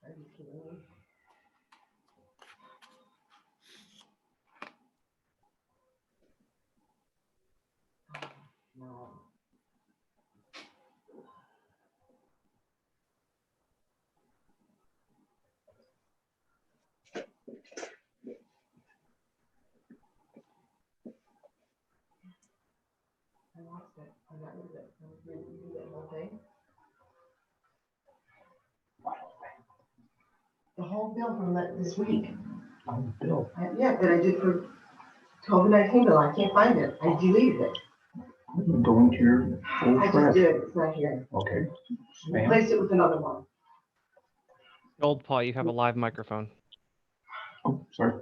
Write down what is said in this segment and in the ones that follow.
Are you kidding me? No. I lost it. I got rid of it. I was ready to do that whole thing. The whole bill from this week. Oh, Bill. Yeah, that I did for COVID-19 bill. I can't find it. I deleted it. Go into your old I just trash. did it. It's not here. Okay. Spam. Replace it with another one. Old Paul, you have a live microphone. Oh, sorry.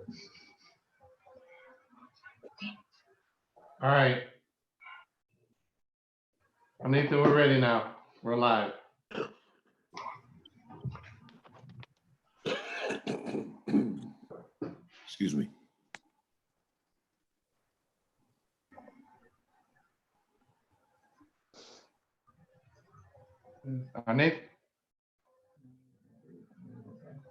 All right. Anita, we're ready now. We're live. Excuse me. Anita?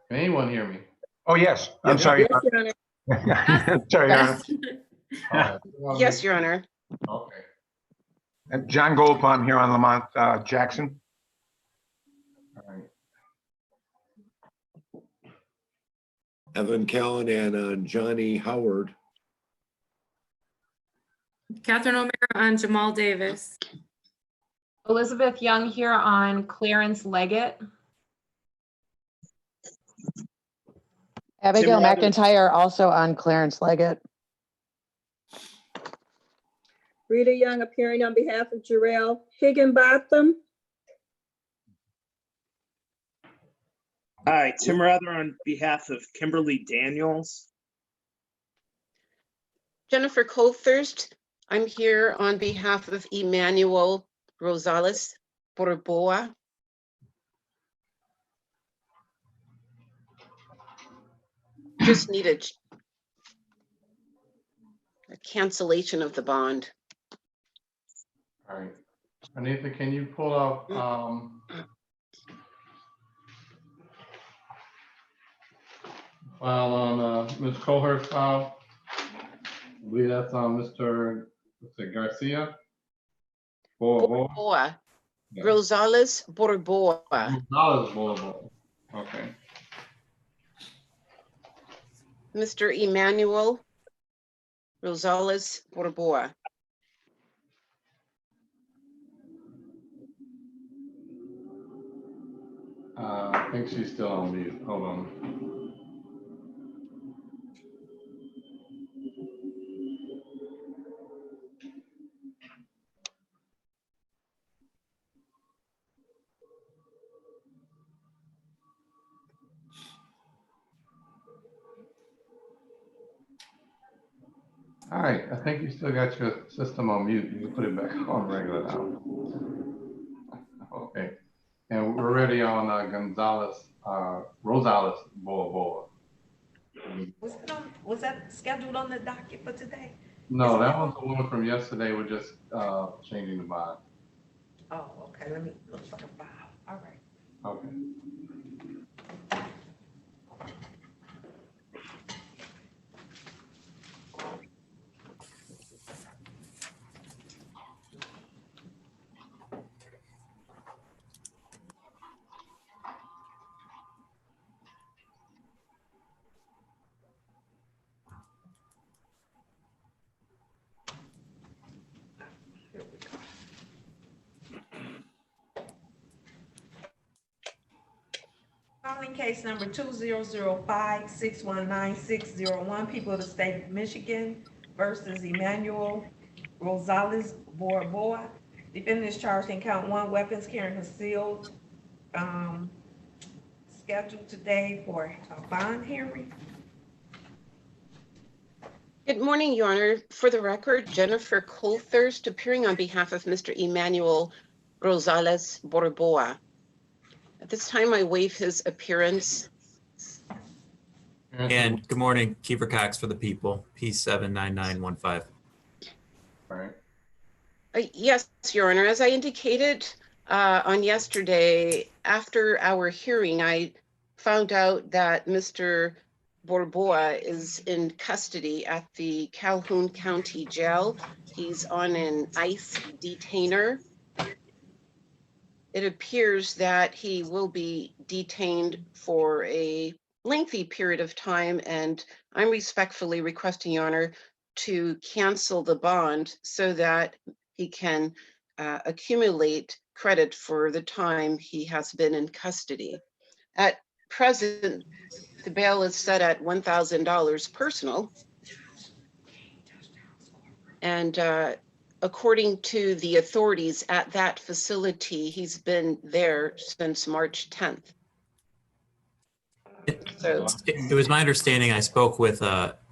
Can anyone hear me? Oh, yes. I'm sorry. Yes, Your Honor. Sorry, Your Honor. All right. Yes, Your Honor. Okay. And John Goldpalm here on Lamont Jackson. All right. Evan Callanan on Johnny Howard. Catherine O'Mara on Jamal Davis. Elizabeth Young here on Clarence Leggett. Abigail Tim Roberts. McIntyre also on Clarence Leggett. Rita Young appearing on behalf of Jarrell Higginbotham. Hi, Tim Rather on behalf of Kimberly Daniels. Jennifer Colthurst, I'm here on behalf of Emmanuel Rosales Borboa. Just needed a cancellation of the bond. All right. Anita, can you pull up file on Ms. Cohurt's file? I believe that's on Mr. what's it, Garcia? Borboa. Yeah. Rosales Borboa. Gonzalez. Okay. Mr. Emmanuel Rosales Borboa. I think she's still on mute. Hold on. All right, I think you still got your system on mute. You can put it back on regular now. Okay, and we're ready on Gonzalez, Rosales Boa. Was that scheduled on the docket for today? No, that one's the one from yesterday. We're just changing the bond. Oh, okay. Let me look for the file. All right. Okay. Here we go. Calling case number 2005-619-601, people of the state of Michigan versus Emmanuel Rosales Borboa. Defendant is charged in count 1, weapons carrying concealed, scheduled today for a bond hearing. Good morning, Your Honor. For the record, Jennifer Colthurst appearing on behalf of Mr. Emmanuel Rosales Borboa. At this time, I waive his appearance. And good morning, Kiefer Cox for the people, P79915. All right. Yes, Your Honor, as I indicated, On yesterday, after our hearing, I found out that Mr. Borboa is in custody at the Calhoun County Jail. He's on an ICE detainer. It appears that he will be detained for a lengthy period of time, and I'm respectfully requesting, Your Honor, to cancel the bond so that he can accumulate credit for the time he has been in custody. At present, the bail is set at $1,000 personal. And according to the authorities at that facility, he's been there since March 10th. So It was my understanding, I spoke with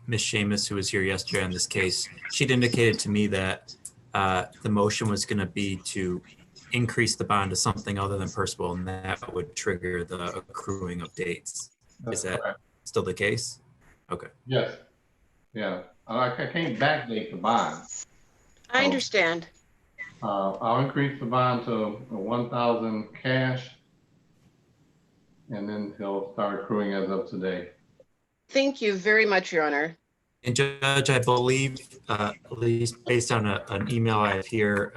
Ms. Seamus, who was here yesterday on this case. She'd indicated to me that the motion was going to be to increase the bond to something other than principal, and that would trigger the accruing of dates. That's Is that correct. still the case? Okay. Yes. Yeah. I can't backdate the bond. I understand. I'll increase the bond to 1,000 cash, and then he'll start accruing as of today. Thank you very much, Your Honor. And Judge, I believe, at least based on an email I have here,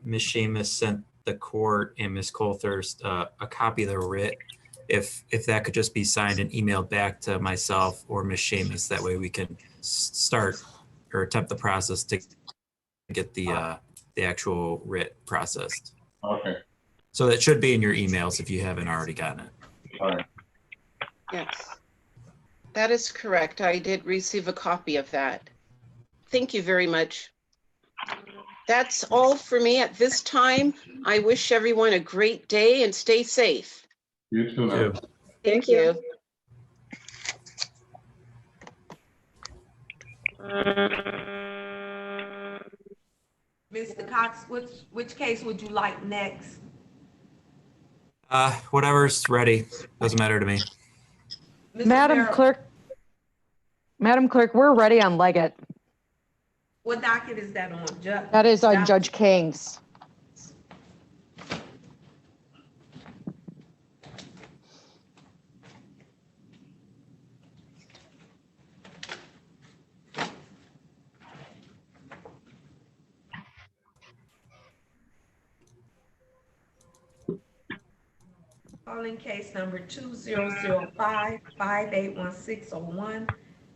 Ms. Seamus sent the court and Ms. Coulthurst a copy of the writ. If that could just be signed and emailed back to myself or Ms. Seamus, that way we can start or attempt the process to get the actual writ processed. Okay. So that should be in your emails if you haven't already gotten it. All right. Yes, that is correct. I did receive a copy of that. Thank you very much. That's all for me at this time. I wish everyone a great day and stay safe. You too now. Thank you. Mr. Cox, which case would you like next? Whatever's ready, doesn't matter to me. Mr. Madam Farrell, Clerk, we're ready on Leggett. what docket is that on? That is on Judge King's. Calling case number 2005-581601.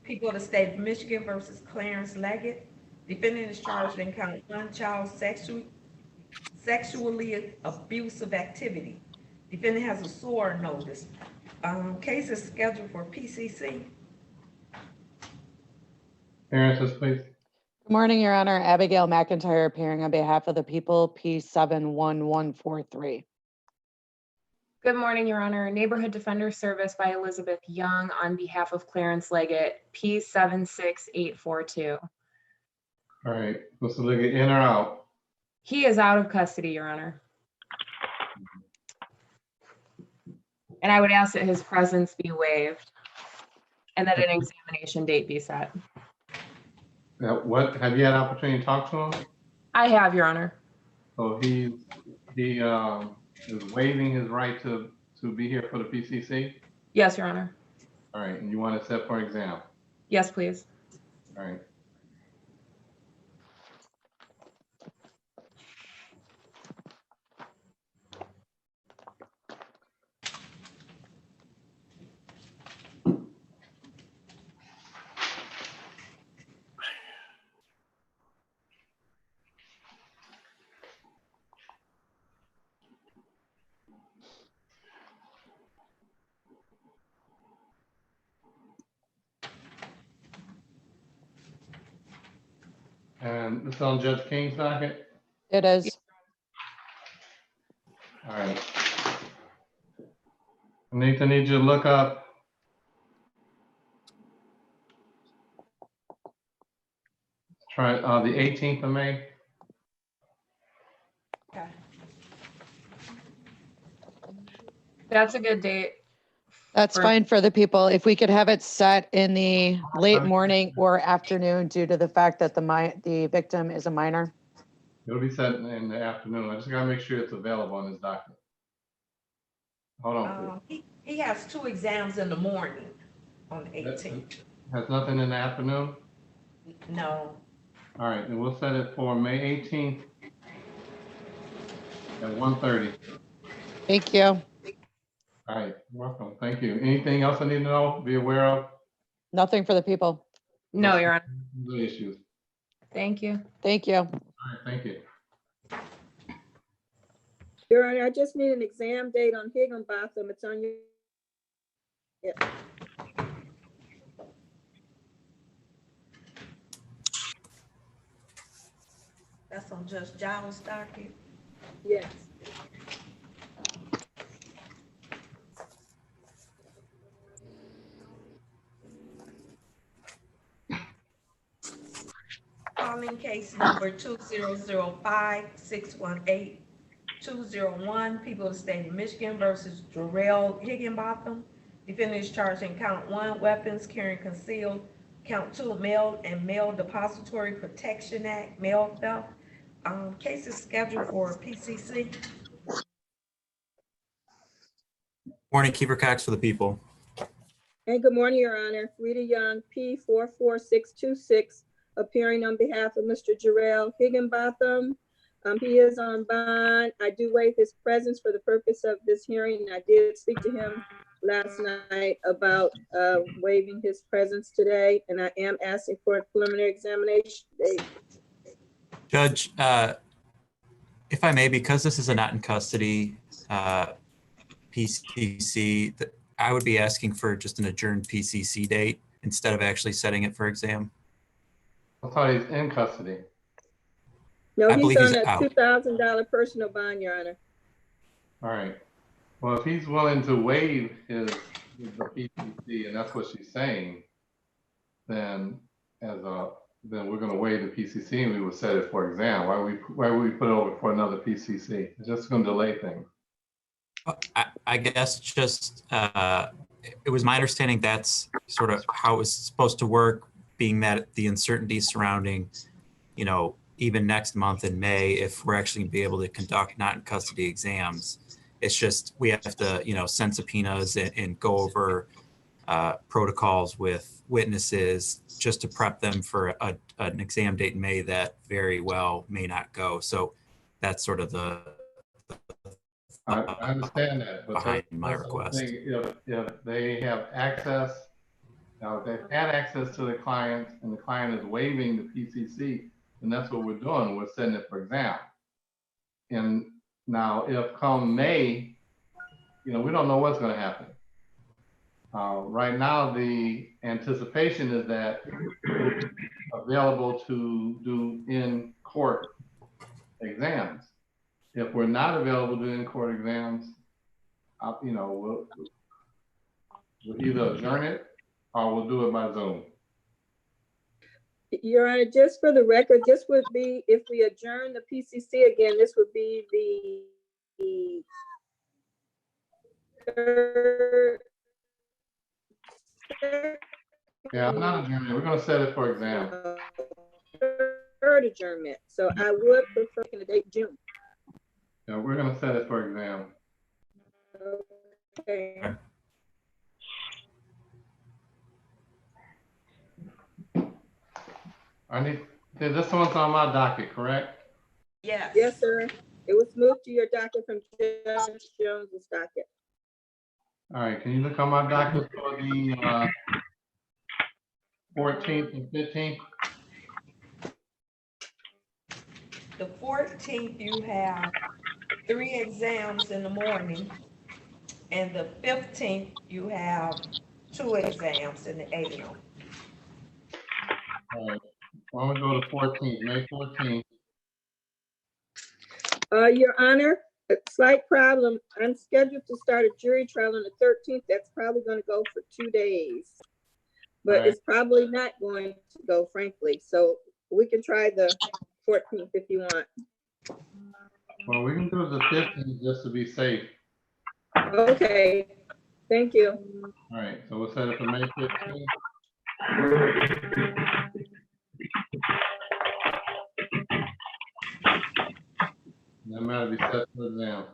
People of the state of Michigan versus Clarence Leggett. Defendant is charged in count 1, child sexually abusive activity. Defendant has a SOAR notice. Case is scheduled for PCC. Appearances, please. Good morning, Your Honor. Abigail McIntyre appearing on behalf of the people, P71143. Good morning, Your Honor. Neighborhood Defender Service by Elizabeth Young on behalf of Clarence Leggett, P76842. All right. Mr. Liggett, in or out? He is out of custody, Your Honor. And I would ask that his presence be waived and that an examination date be set. What, have you had an opportunity to talk to him? I have, Your Honor. So he is waiving his right to be here for the PCC? Yes, Your Honor. All right, and you want to set for exam? Yes, please. All right. And this is on Judge King's docket? It is. All right. Nathan, need you to look up the 18th of May. Okay. That's a good date. That's fine for the people. If we could have it set in the late morning or afternoon due to the fact that the victim is a minor. It'll be set in the afternoon. I just gotta make sure it's available on this document. Hold on, He has 2 exams in the morning on the please. 18th. Has nothing in the afternoon? No, All right, then we'll set it for May 18th at 1:30. Thank you. All right, you're welcome. Thank you. Anything else I need to know, be aware of? Nothing for the people. No, Your Honor. The issues. Thank you. Thank you. All right, thank you. Your Honor, I just need an exam date on Higginbotham. It's on your. Yeah. that's on Judge Giles' docket. Yes. Calling case number 2005-618-201, people of the state of Michigan versus Jarrell Higginbotham. Defendant is charged in count 1, weapons carrying concealed, count 2, mail and mail depository protection act, mail theft. Case is scheduled for PCC. Morning, Keeper Cox for the people. And good morning, Your Honor. Rita Young, P 44626, appearing on behalf of Mr. Jarrell Higginbotham. He is on bond. I do waive his presence for the purpose of this hearing. I did speak to him last night about waiving his presence today, and I am asking for a preliminary examination date. Judge, if I may, because this is a not in custody PCC, I would be asking for just an adjourned PCC date instead of actually setting it for exam. I thought he's in custody. No, I he's believe on he's a out. $2,000 personal bond, Your Honor. All right. Well, if he's willing to waive the PCC, and that's what she's saying, then then we're going to waive the PCC and we will set it for exam. Why would we put it over for another PCC? It's just going to delay things. I guess just it was my understanding that's sort of how it was supposed to work, being that the uncertainty surrounding, even next month in May, if we're actually going to be able to conduct not in custody exams. It's just we have to, send subpoenas and go over protocols with witnesses just to prep them for an exam date in May that very well may not go. So that's sort of the I understand that, but behind my that's the request. thing. If they have access, now if they've had access to the client and the client is waiving the PCC, then that's what we're doing. We're setting it for exam. And now if come May, we don't know what's going to happen. Right now, the anticipation is that it's available to do in court exams. If we're not available to do in-court exams, we'll either adjourn it or we'll do it by Zoom. Your Honor, just for the record, this would be, if we adjourn the PCC again, this would be the third. Yeah, I'm not adjourning. We're going to set it for exam. Third adjournment. So I would prefer the date June. Yeah, we're going to set it for exam. Okay. This one's on my docket, correct? Yes. Yes, sir. It was moved to your docket from Judge Jones's docket. All right, can you look on my docket for the 14th and 15th? The 14th, you have 3 exams in the morning, and the 15th, you have 2 exams in the AM. All right, well, I'm going to go to 14th, May 14th. Your Honor, a slight problem. I'm scheduled to start a jury trial on the 13th. That's probably going to go for 2 days. But Right. it's probably not going to go, frankly. So we can try the 14th if you want. Well, we can do the 15th just to be safe. Okay, thank you. All right, so we'll set it for May 15th. matter be set for exam.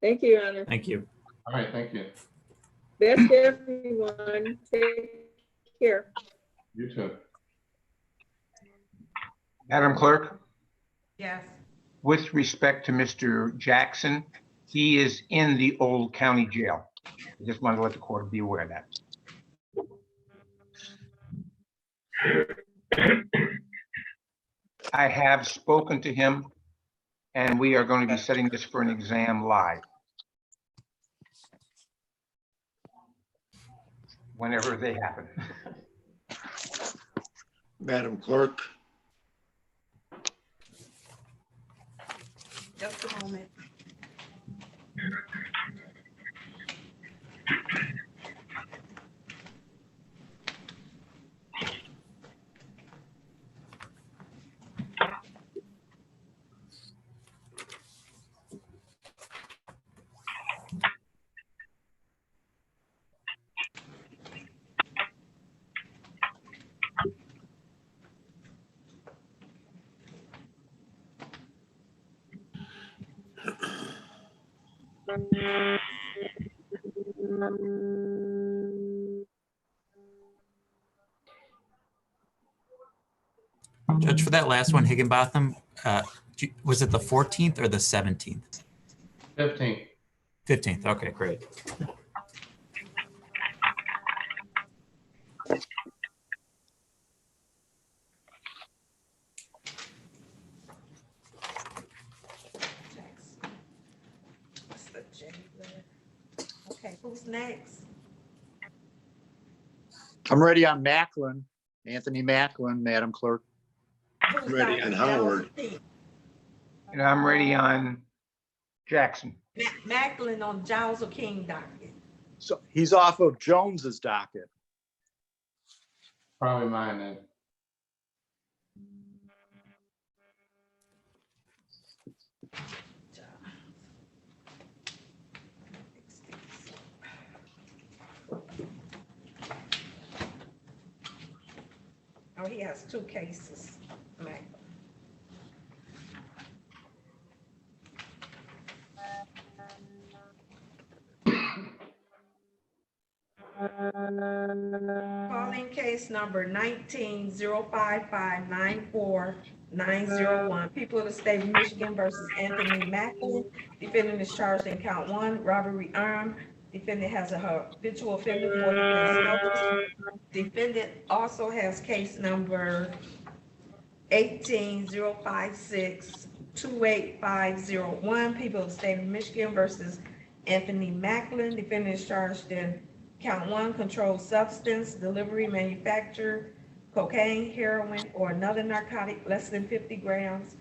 Thank you, Your Honor. Thank you. All right, thank you. Best to everyone. Take care. You too. Madam Clerk, Yes. with respect to Mr. Jackson, he is in the old county jail. I just wanted to let the court be aware of that. I have spoken to him, and we are going to be setting this for an exam live. Whenever they happen. Madam Clerk, Just a moment. Judge, for that last one, Higginbotham, was it the 14th or the 17th? 15. 15th. Okay, great. What's the J there? Okay, who's next? I'm ready on Macklin, Anthony Macklin, Madam Clerk. Who's ready Dr. on Giles Howard. P? And I'm ready on Jackson. Macklin on Giles or King docket. So he's off of Jones's docket. Probably mine then. Oh, he has two cases, Macklin. Calling case number 19-05594-901. People of the state of Michigan versus Anthony Macklin. Defendant is charged in count 1, robbery armed. Defendant has a habitual offender for defense notice. Defendant also has case number 18-056-28501. People of the state of Michigan versus Anthony Macklin. Defendant is charged in count 1, controlled substance, delivery, manufacture, cocaine, heroin, or another narcotic less than 50 grams.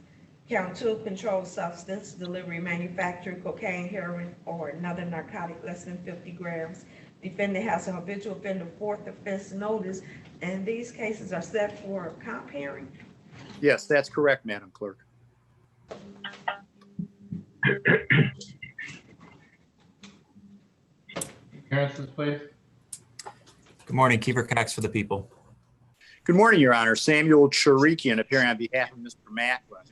Count 2, controlled substance, delivery, manufacture, cocaine, heroin, or another narcotic less than 50 grams. Defendant has a habitual offender fourth offense notice, and these cases are set for comp hearing. Yes, that's correct, Madam Clerk. Appearances, please. Good morning, Keeper Cox for the people. Good morning, Your Honor. Samuel Charikian appearing on behalf of Mr. Macklin.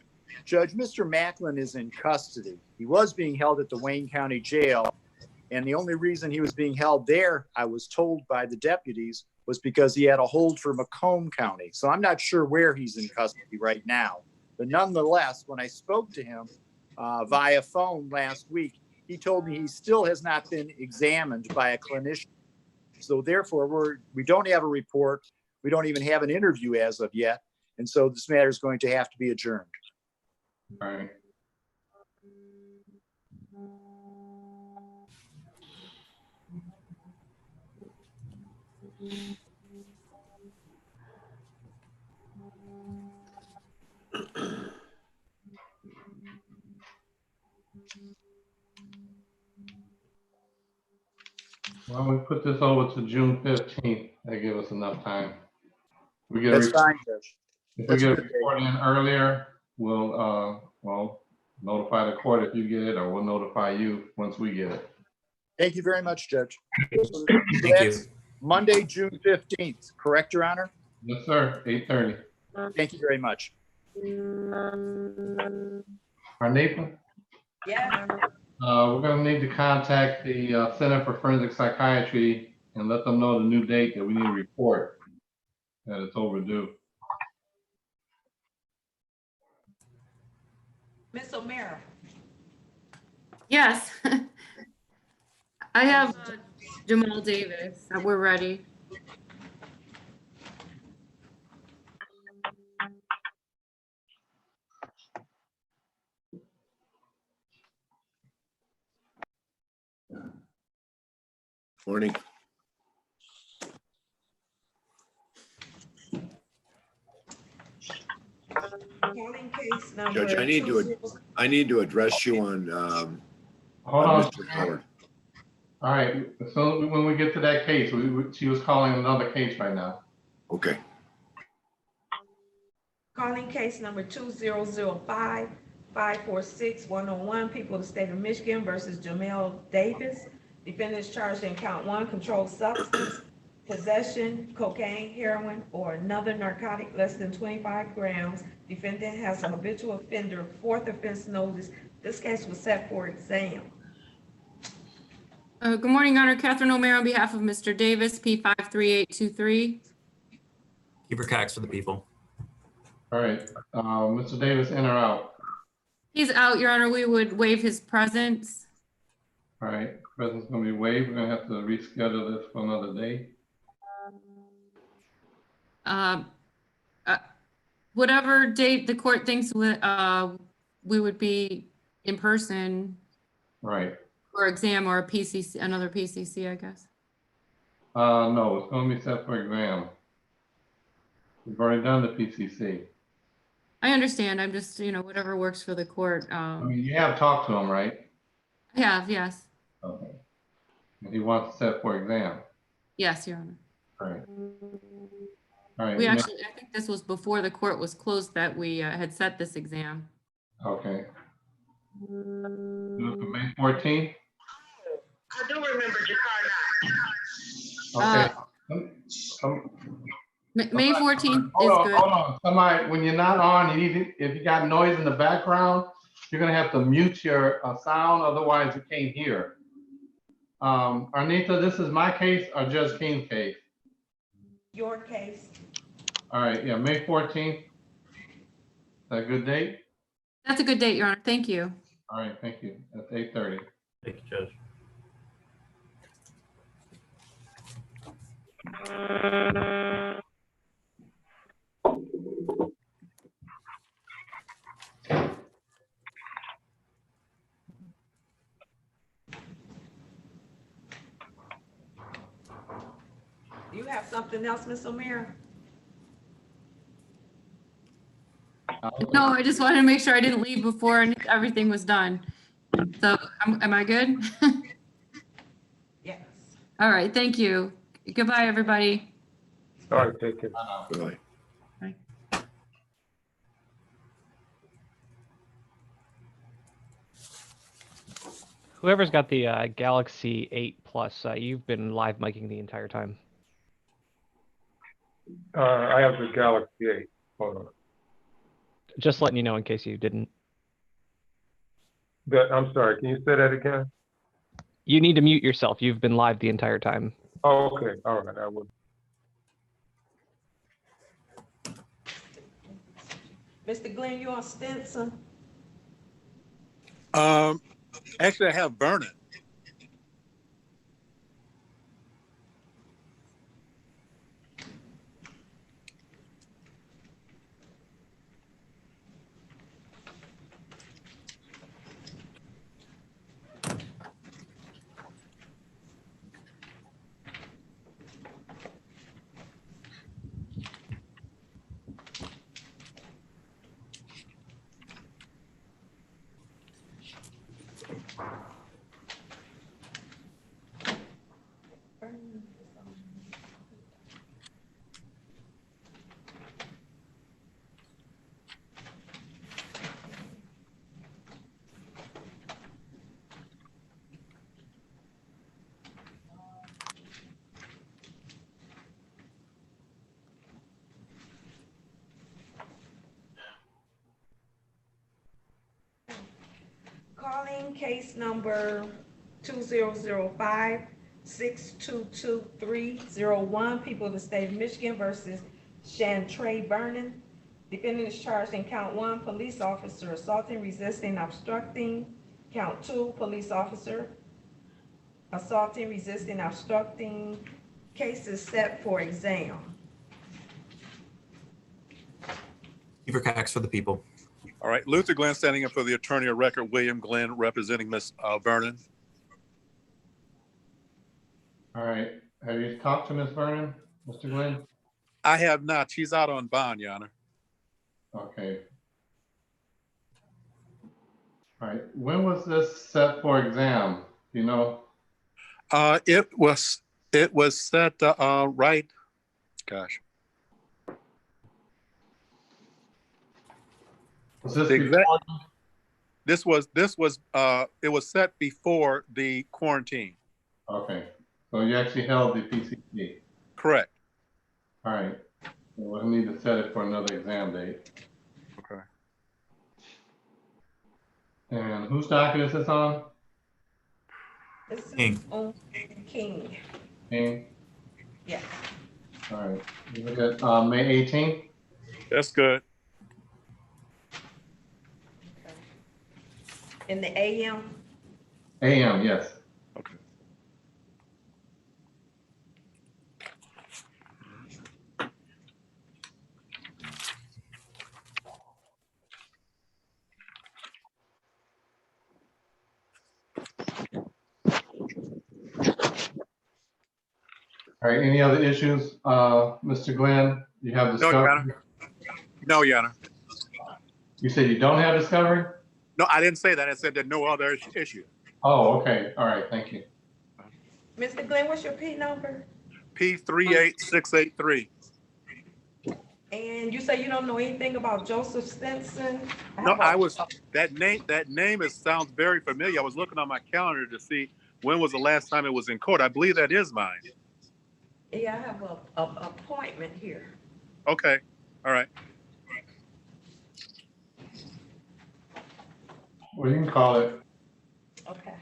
Judge, Mr. Macklin is in custody. He was being held at the Wayne County Jail, and the only reason he was being held there, I was told by the deputies, was because he had a hold for Macomb County. So I'm not sure where he's in custody right now. But nonetheless, when I spoke to him via phone last week, he told me he still has not been examined by a clinician. So therefore, we don't have a report. We don't even have an interview as of yet. And so this matter is going to have to be adjourned. All right. Well, we put this over to June 15th. That give us enough time. We get a That's fine, Judge. If That's we a get a good report in earlier, we'll notify the court if you get it, or we'll notify you once we get it. Thank you very much, Judge. So Thank you. that's Monday, June 15th, correct, Your Honor? Yes, sir. 8:30. Thank you very much. Arnita? Yes. We're gonna need to contact the Center for Forensic Psychiatry and let them know the new date that we need to report, that it's overdue. Ms. O'Meara. Yes. I have Jamal Davis. We're ready. Morning. Calling case number. Judge, I need to address you on, Hold on. Mr. Howard. All right, so when we get to that case, she was calling another case right now. Okay. Calling case number 2005-546-101, people of the state of Michigan versus Jamel Davis. Defendants charged in count 1, controlled substance, possession, cocaine, heroin, or another narcotic less than 25 grams. Defendant has a habitual offender, 4th offense notice. This case was set for exam. Good morning, Your Honor. Catherine O'Meara on behalf of Mr. Davis, P53823. Keeper Cox for the people. All right, Mr. Davis, in or out? He's out, Your Honor. We would waive his presence. All right, presence gonna be waived. We're gonna have to reschedule this for another day. Whatever date the court thinks we would be in person. Right. Or exam or a PCC, another PCC, I guess. No, it's gonna be set for exam. We've already done the PCC. I understand. I'm just, whatever works for the court. I mean, you have talked to him, right? I have, yes. Okay. And he wants to set for exam. Yes, Your Honor. All right. All right. We actually, I think this was before the court was closed that we had set this exam. Okay. Do it for May 14th? I do remember Jacar May 14th is Hold good. on. Somebody, when you're not on, if you got noise in the background, you're gonna have to mute your sound, otherwise you can't hear. Arnita, this is my case or Judge King's case? Your case. All right, yeah, May 14th. Is that a good date? That's a good date, Your Honor. Thank you. All right, thank you. That's 8:30. Thank you, Judge. Do you have something else, Ms. O'Meara? No, I just wanted to make sure I didn't leave before everything was done. So am I good? Yes. All right, thank you. Goodbye, everybody. All right, take care. Bye. Bye. Whoever's got the Galaxy 8 Plus, you've been live miking the entire time. I have the Galaxy 8. Hold on. Just letting you know in case you didn't. I'm sorry, can you say that again? You need to mute yourself. You've been live the entire time. Oh, okay. All right, I will. Mr. Glenn, you on Stinson? Actually, I have Vernon. case number 2005-622-301, people of the state of Michigan versus Shantray Vernon. Defendant is charged in count 1, police officer assaulting, resisting, obstructing. Count 2, police officer assaulting, resisting, obstructing. Case is set for exam. Beaver Cox for the people. All right, Luther Glenn standing in for the attorney of record, William Glenn, representing Ms. Vernon. All right, have you talked to Ms. Vernon, Mr. Glenn? I have not. She's out on bond, Your Honor. Okay. All right, when was this set for exam? Do you know? It was set right. Gosh. Was this The exact- before? It was set before the quarantine. Okay, so you actually held the PCC. Correct. All right, we'll need to set it for another exam date. Okay. And whose docket is this on? This is King. on King. King? Yes. All right, you look at May 18th? That's good. In the AM. AM, yes. Okay. All right, any other issues, Mr. Glenn? You have No, Your discovery? Honor. No, Your Honor. You said you don't have discovery? No, I didn't say that. I said that no other issue. Oh, okay, all right, thank you. Mr. Glenn, what's your P number? P38683. And you say you don't know anything about Joseph Stinson? No, that name sounds very familiar. I was looking on my calendar to see when was the last time it was in court. I believe that is mine. Yeah, I have a appointment here. Okay, all right. Well, you can call it. Okay.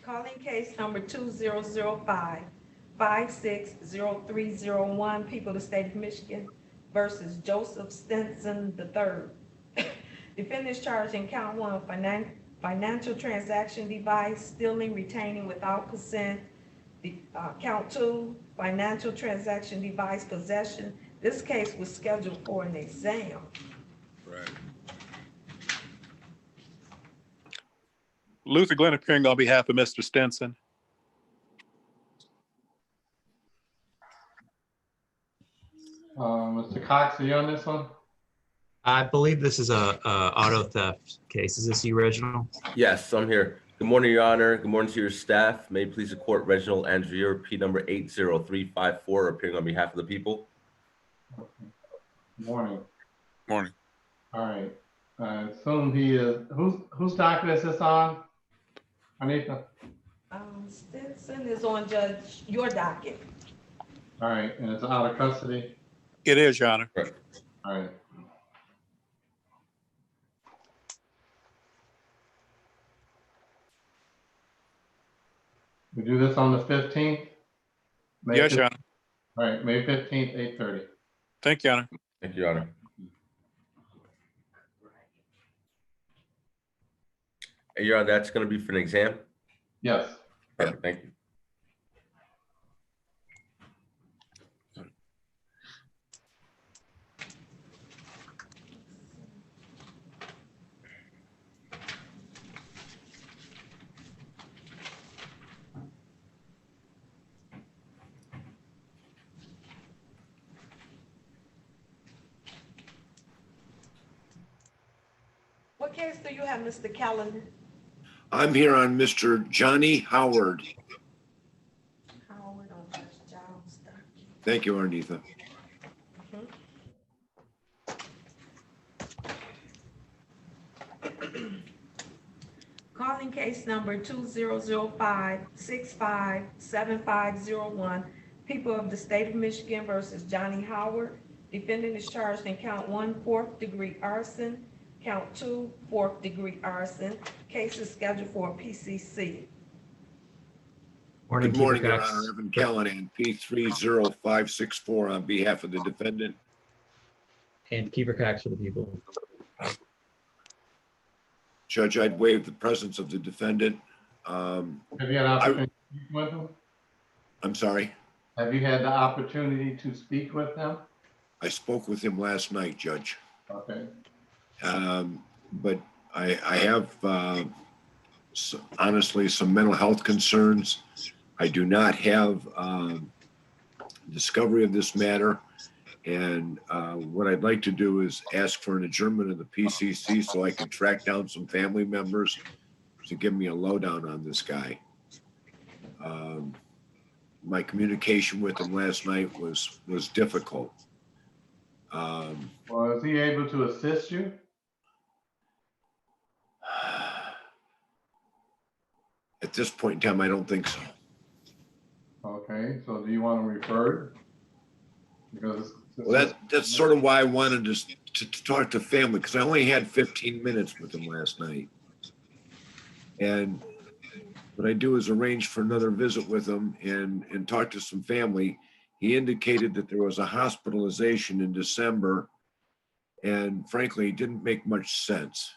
Calling case number 2005-560301, people of the state of Michigan versus Joseph Stinson III. Defendant is charged in count 1, financial transaction device, stealing, retaining without consent. Count 2, financial transaction device possession. This case was scheduled for an exam. Right. Luther Glenn appearing on behalf of Mr. Stinson. Mr. Cox, are you on this one? I believe this is a auto theft case. Is this you, Reginald? Yes, I'm here. Good morning, Your Honor. Good morning to your staff. May it please the court, Reginald Andreer, P number 80354, appearing on behalf of the people. Good morning. Morning. All right. I assume he is, whose docket is this on? Anita? Stinson is on your docket. All right, and it's out of custody? It is, Your Honor. Correct. All right. We do this on the 15th? Yes, Your Honor. All right, May 15th, 8:30. Thank you, Your Honor. Thank you, Your Honor. And Your Honor, that's going to be for an exam? Yes. Perfect, thank you. What case do you have, Mr. Callahan? I'm here on Mr. Johnny Howard. Howard on Judge Giles' docket. Thank you, Arnitha. Calling case number 2005-657501, people of the state of Michigan versus Johnny Howard. Defendant is charged in count 1, 4th degree arson, count 2, fourth-degree arson. Case is scheduled for a PCC. Morning, Good morning, Keeper Your Cox. Honor. Evan Callahan, P30564 on behalf of the defendant. And Keeper Cox for the people. Judge, I'd waive the presence of the defendant. Have you had an opportunity to speak with them? I'm sorry. Have you had the opportunity to speak with them? I spoke with him last night, Judge. Okay. But I have honestly some mental health concerns. I do not have discovery of this matter. And what I'd like to do is ask for an adjournment of the PCC so I can track down some family members to give me a lowdown on this guy. My communication with him last night was difficult. Well, is he able to assist you? At this point in time, I don't think so. Okay, so do you want to refer? Because Well, that's sort of why I wanted to talk to family, because I only had 15 minutes with him last night. And what I do is arrange for another visit with him and talk to some family. He indicated that there was a hospitalization in December, and frankly, it didn't make much sense.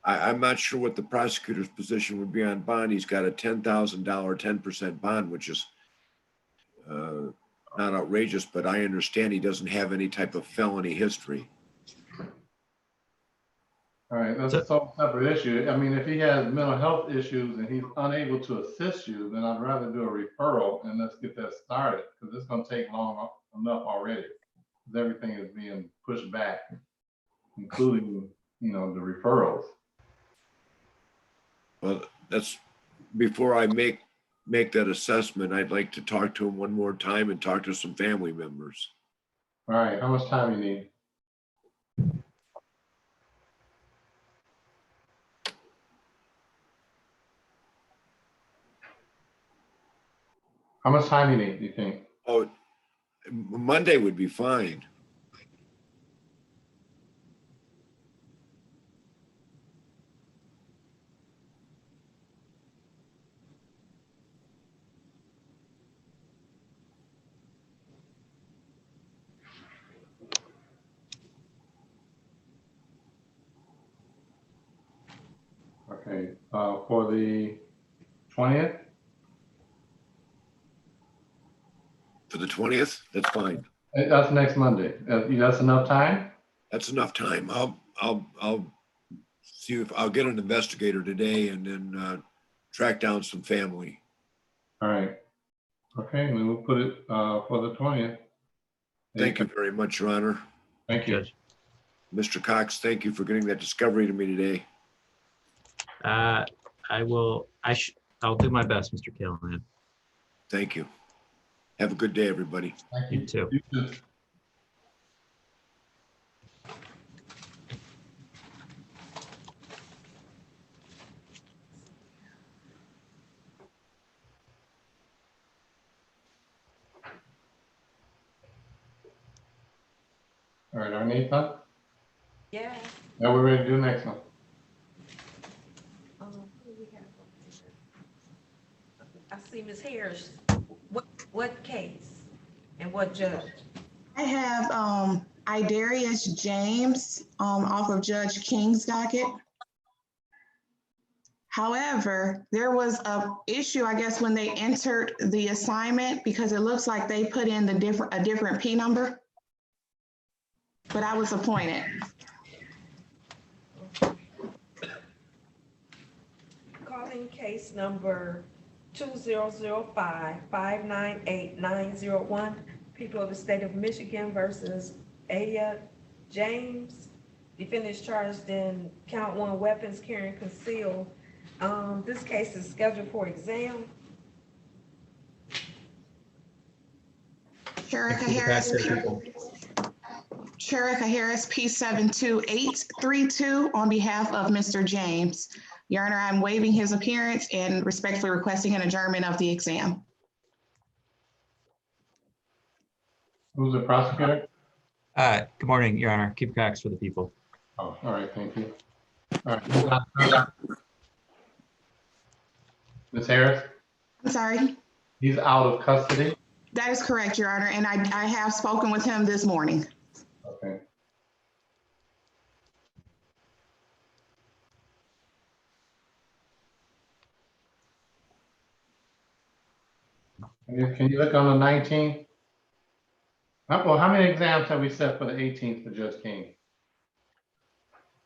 I'm not sure what the prosecutor's position would be on bond. He's got a $10,000, 10% bond, which is not outrageous, but I understand he doesn't have any type of felony history. All right, that's a separate issue. I mean, if he has mental health issues and he's unable to assist you, then I'd rather do a referral and let's get that started, because it's going to take long enough already. Because everything is being pushed back, including, the referrals. Well, that's before I make that assessment. I'd like to talk to him one more time and talk to some family members. All right, how much time you need? How much time you need, do you think? Oh, Monday would be fine. Okay, for the 20th? For the 20th, that's fine. That's next Monday. That's enough time? That's enough time. I'll see if I'll get an investigator today and then track down some family. All right. Okay, we will put it for the 20th. Thank you very much, Your Honor. Thank you. Mr. Cox, thank you for getting that discovery to me today. I'll do my best, Mr. Callahan. Thank you. Have a good day, everybody. Thank you. You too. You too. All right, our next one? Yeah. Now we're ready to do the next one. What do we have over here? I see Ms. Harris. What case and what judge? I have Idarius James off of Judge King's docket. However, there was a issue, I guess, when they entered the assignment, because it looks like they put in a different P number. But I was appointed. Calling case number 2005-598-901, people of the state of Michigan versus Aya James. Defendants charged in count 1 weapons carrying concealed. This case is scheduled for exam. Sherika Harris, P72832 on behalf of Mr. James. Your Honor, I'm waiving his appearance and respectfully requesting an adjournment of the exam. Who's the prosecutor? Good morning, Your Honor. Keep Cox for the people. Oh, all right, thank you. All right, who's on? Ms. Harris, I'm sorry. he's out of custody. That is correct, Your Honor, and I have spoken with him this morning. Okay. Can you look on the 19th? Well, how many exams have we set for the 18th for Judge King?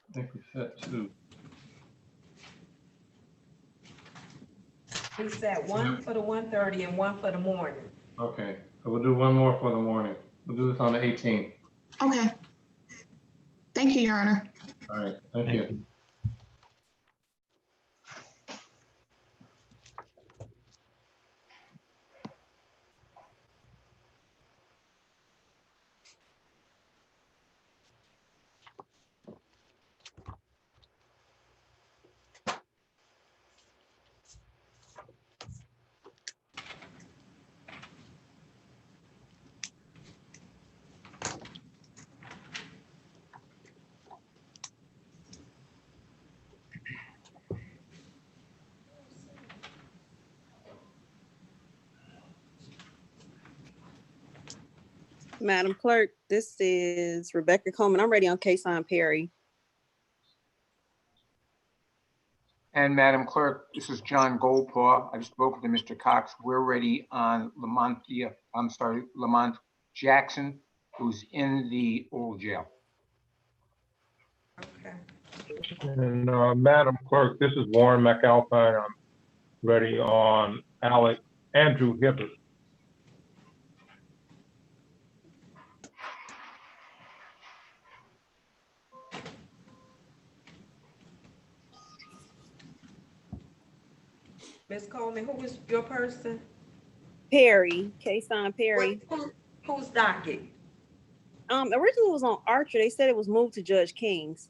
I think we set 2. We set one for the 1:30 and one for the morning. Okay, so we'll do one more for the morning. We'll do this on the 18th. Okay. Thank you, Your Honor. All right, thank you. Madam Clerk, this is Rebecca Coleman. I'm ready on case on Perry. And Madam Clerk, this is John Goldpaw. I've spoken to Mr. Cox. We're ready on Lamont Jackson, who's in the old jail. Okay. And Madam Clerk, this is Warren McAlpine. I'm ready on Andrew Hibbert. Ms. Coleman, who was your person? Perry, case on Perry. Who's docket? Originally it was on Archer. They said it was moved to Judge King's.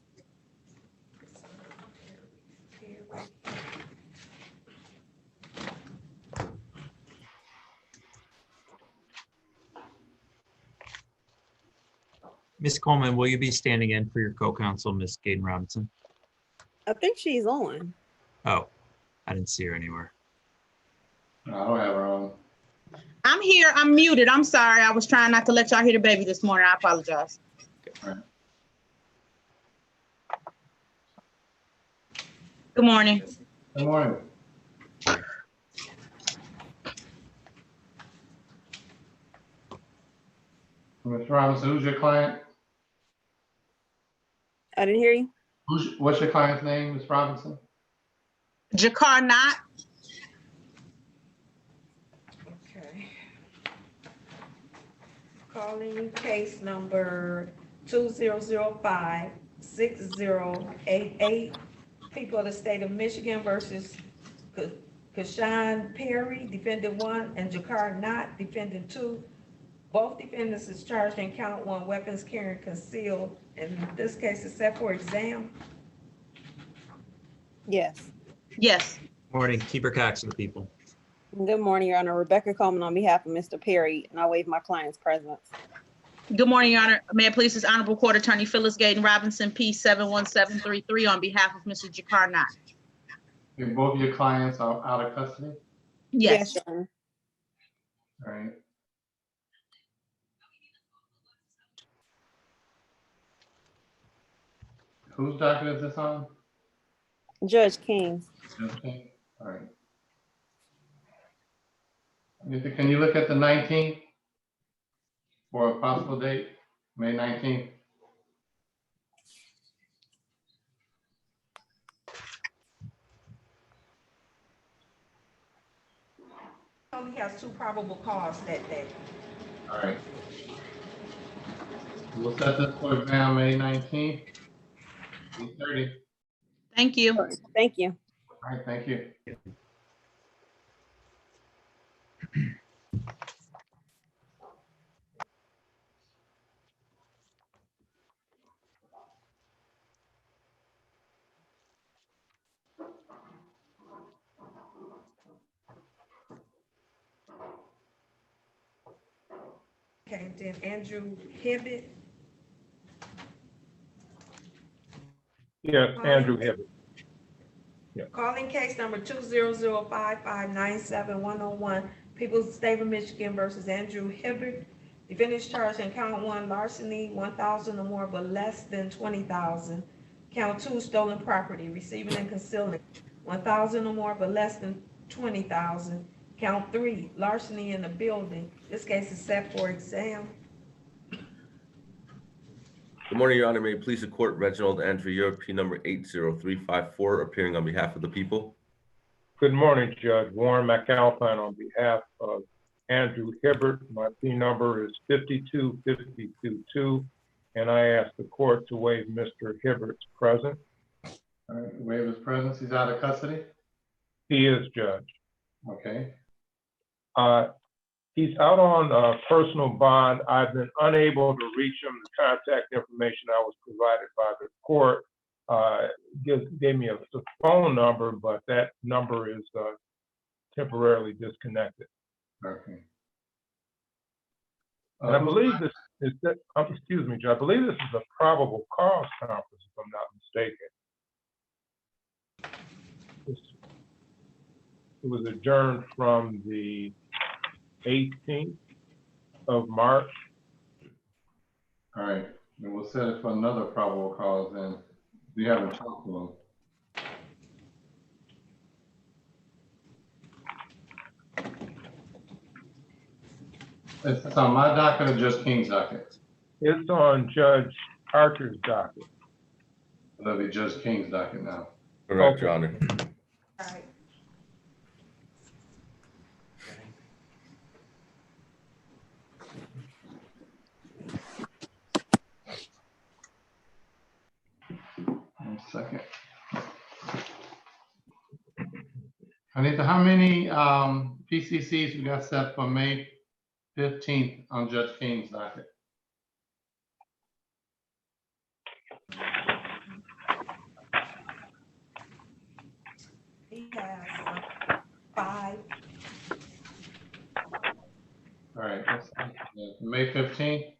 Ms. Coleman, will you be standing in for your co-counsel, Ms. Gaden Robinson? I think she's on. Oh, I didn't see her anywhere. No, I don't have her on. I'm here. I'm muted. I'm sorry. I was trying not to let y'all hear the baby this morning. I apologize. Right. Good morning. Good morning. Ms. Robinson, who's your client? I didn't hear you. What's your client's name, Ms. Robinson? Jakar Knott. Okay. Calling case number 2005-6088. People of the state of Michigan versus Kashan Perry, defendant 1, and Jakar Knott, defendant 2. Both defendants is charged in count 1, weapons carrying concealed. In this case, is set for exam. Yes. Yes. Morning, Keeper Cox for the people. Good morning, Your Honor. Rebecca Coleman on behalf of Mr. Perry, and I waive my client's presence. Good morning, Your Honor. May it please this Honorable Court Attorney Phyllis Gaden Robinson, P 71733, on behalf of Mr. Jakar Knott. And both of your clients are out of custody? Yes. Your Honor. All right. Whose docket is this on? Judge King. Okay, all right. Can you look at the 19th for a possible date, May 19th? Only has 2 probable cause that day. All right. We'll set this for exam May 19th, 8:30. Thank you. Thank you. All right, thank you. Okay, then Andrew Hibbett. Yes, Andrew Hibbert. Calling case number 2005597-101, People's State of Michigan versus Andrew Hibbert. Defendants charged in count 1 larceny, 1,000 or more but less than 20,000. Count 2 stolen property, receiving and concealing, 1,000 or more but less than 20,000. Count 3 larceny in a building. This case is set for exam. Good morning, Your Honor. May it please the court, Reginald Andrew Europe, number 80354, appearing on behalf of the people. Good morning, Judge. Warren McAlpine on behalf of Andrew Hibbert. My P number is 52522, and I ask the court to waive Mr. Hibbert's presence. All right, waive his presence. He's out of custody? He is, Judge. Okay. He's out on personal bond. I've been unable to reach him. The contact information I was provided by the court gave me a phone number, but that number is temporarily disconnected. Okay. And I believe this is, excuse me, Judge, I believe this is a probable cause conference, if I'm not mistaken. It was adjourned from the 18th of March. All right, and we'll set it for another probable cause then. We haven't talked to him. It's on my docket or just King's docket? It's on Judge Archer's docket. That'll be Judge King's docket now. Correct, Your Honor. All right. One second. Anita, how many PCCs we got set for May 15th on Judge King's docket? He has 5. All right, May 15th.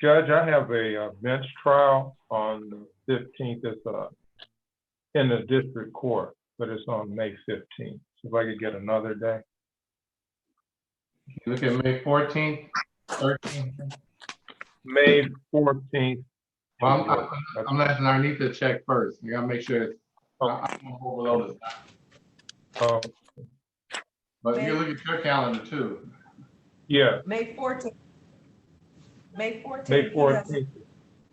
Judge, I have a bench trial on the 15th. It's in the district court, but it's on May 15th. So if I could get another day. You look at May 14th, 13th. May 14th. Well, I'm letting Arnita to check first. You gotta make sure it's, I don't overload it. Oh, But you look at your calendar too. yeah. May 14th. May 14th. May 14th.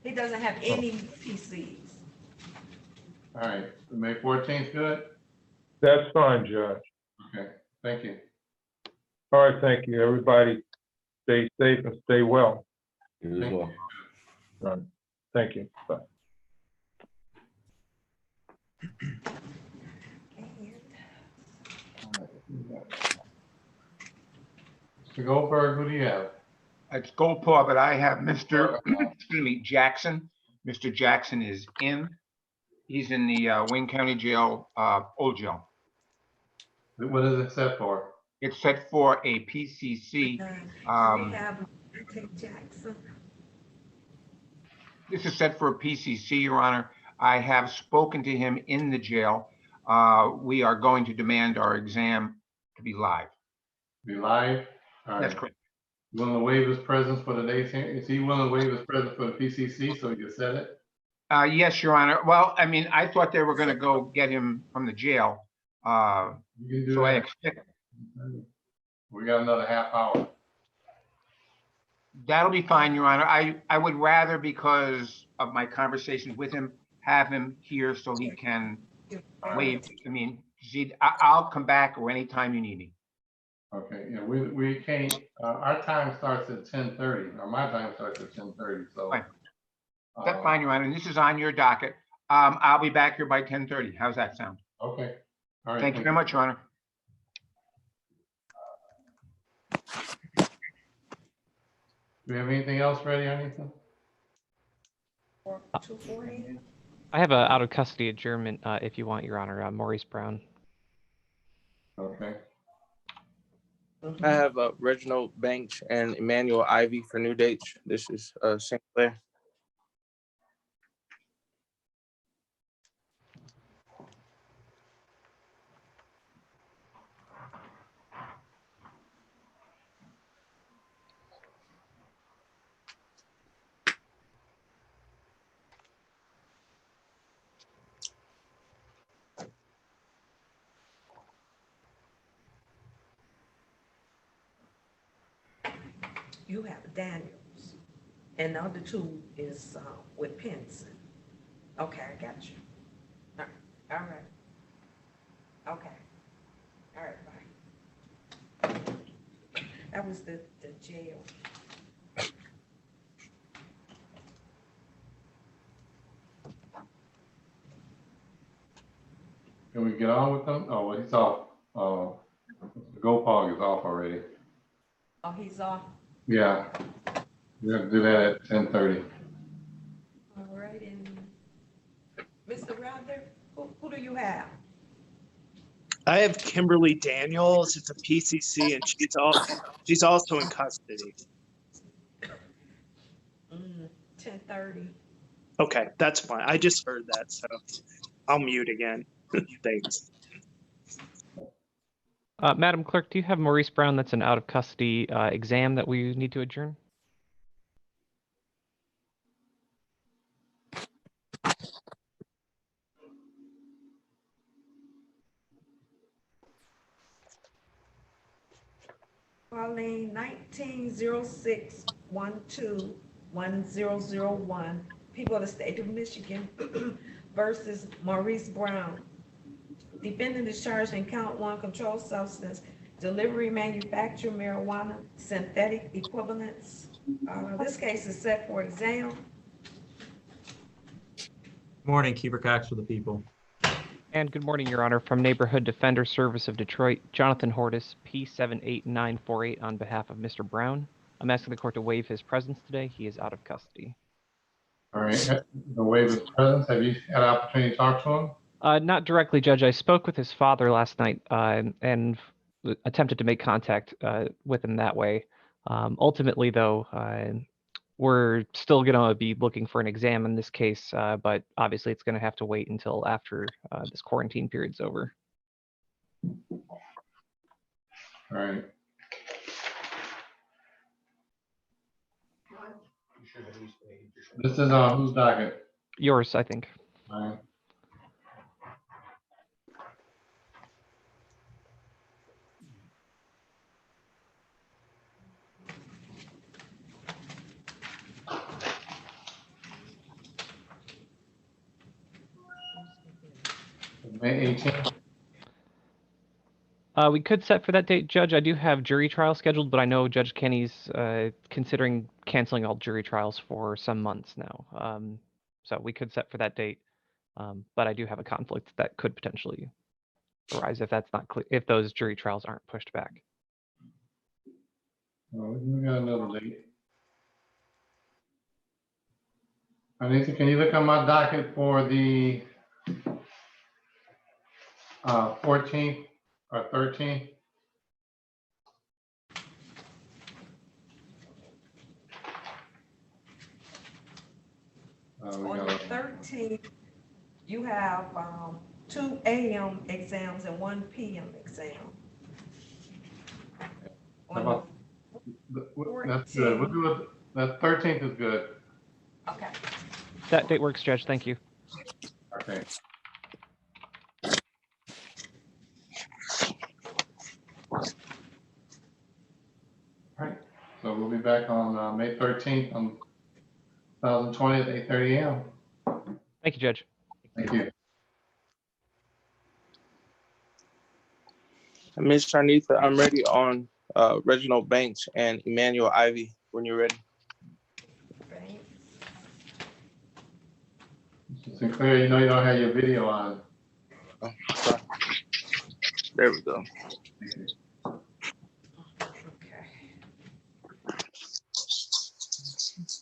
He doesn't have any PCs. All right, May 14th, good? That's fine, Judge. Okay, thank you. All right, thank you. Everybody stay safe and stay well. You as well. All right. Thank you. Bye. Mr. Goldberg, who do you have? It's Goldpaw, but I have Mr. excuse me, Jackson. Mr. Jackson is in. He's in the Wayne County Jail, old jail. What is it set for? It's set for a PCC. We have Jackson. This is set for a PCC, Your Honor. I have spoken to him in the jail. We are going to demand our exam to be live. Be live? All right. That's correct. Willing to waive his presence for today's hearing? Is he willing to waive his presence for the PCC so he can set it? Yes, Your Honor. Well, I mean, I thought they were going to go get him from the jail. You can do So I that. expect We got another half hour. that'll be fine, Your Honor. I would rather, because of my conversations with him, have him here so he can waive. I mean, see, I'll come back or anytime you need me. Okay, yeah, we can't, our time starts at 10:30, or my time starts at 10:30, so. Fine. That's fine, Your Honor. And this is on your docket. I'll be back here by 10:30. How's that sound? Okay, all right. Thank you very much, Your Honor. Do we have anything else ready or anything? 240. I have a out of custody adjournment if you want, Your Honor. Maurice Brown. Okay. Mhm. have Reginald Banks and Emmanuel Ivy for new dates. This is St. Clair. You have Daniels, and the other two is with Pinson. Okay, I got you. All right. All right. Okay. All right, bye. That was the jail. Can we get on with them? Oh, well, he's off. The GoPog is off already. Oh, he's off. Yeah. We have to do that at 10:30. All right, and Mr. Rother, who do you have? I have Kimberly Daniels. It's a PCC, and she's also in custody. 10:30. Okay, that's fine. I just heard that, so I'll mute again. Thanks. Madam Clerk, do you have Maurice Brown that's an out of custody exam that we need to adjourn? Pauline, 1906121001, people of the state of Michigan versus Maurice Brown. Defendant is charged in count 1, controlled substance, delivery, manufacture, marijuana, synthetic equivalents. This case is set for exam. Morning, Keeper Cox for the people. And good morning, Your Honor, from Neighborhood Defender Service of Detroit, Jonathan Hortis, P78948, on behalf of Mr. Brown. I'm asking the court to waive his presence today. He is out of custody. All right. The waive his presence. Have you had an opportunity to talk to him? Not directly, Judge. I spoke with his father last night and attempted to make contact with him that way. Ultimately, though, we're still going to be looking for an exam in this case, but obviously it's going to have to wait until after this quarantine period's over. All right. This is whose docket? Yours, I think. All right. May 18th. We could set for that date, Judge. I do have jury trial scheduled, but I know Judge Kenny's considering canceling all jury trials for some months now. So we could set for that date, but I do have a conflict that could potentially arise if that's not clear, if those jury trials aren't pushed back. Oh, we got another date. Anita, can you look on my docket for the 14th or 13th? On the 13th, you have 2 a.m. exams and 1 p.m. exam. That's good. We'll do it. That 13th is good. Okay. That date works, Judge. Thank you. Okay. All right. So we'll be back on May 13th on 2020 at 8:30 a.m. Thank you, Judge. Thank you. Ms. Sharnitha, I'm ready on Reginald Banks and Emmanuel Ivy when you're ready. Mr. Sinclair, you know you don't have your video on. Oh, sorry. There we go.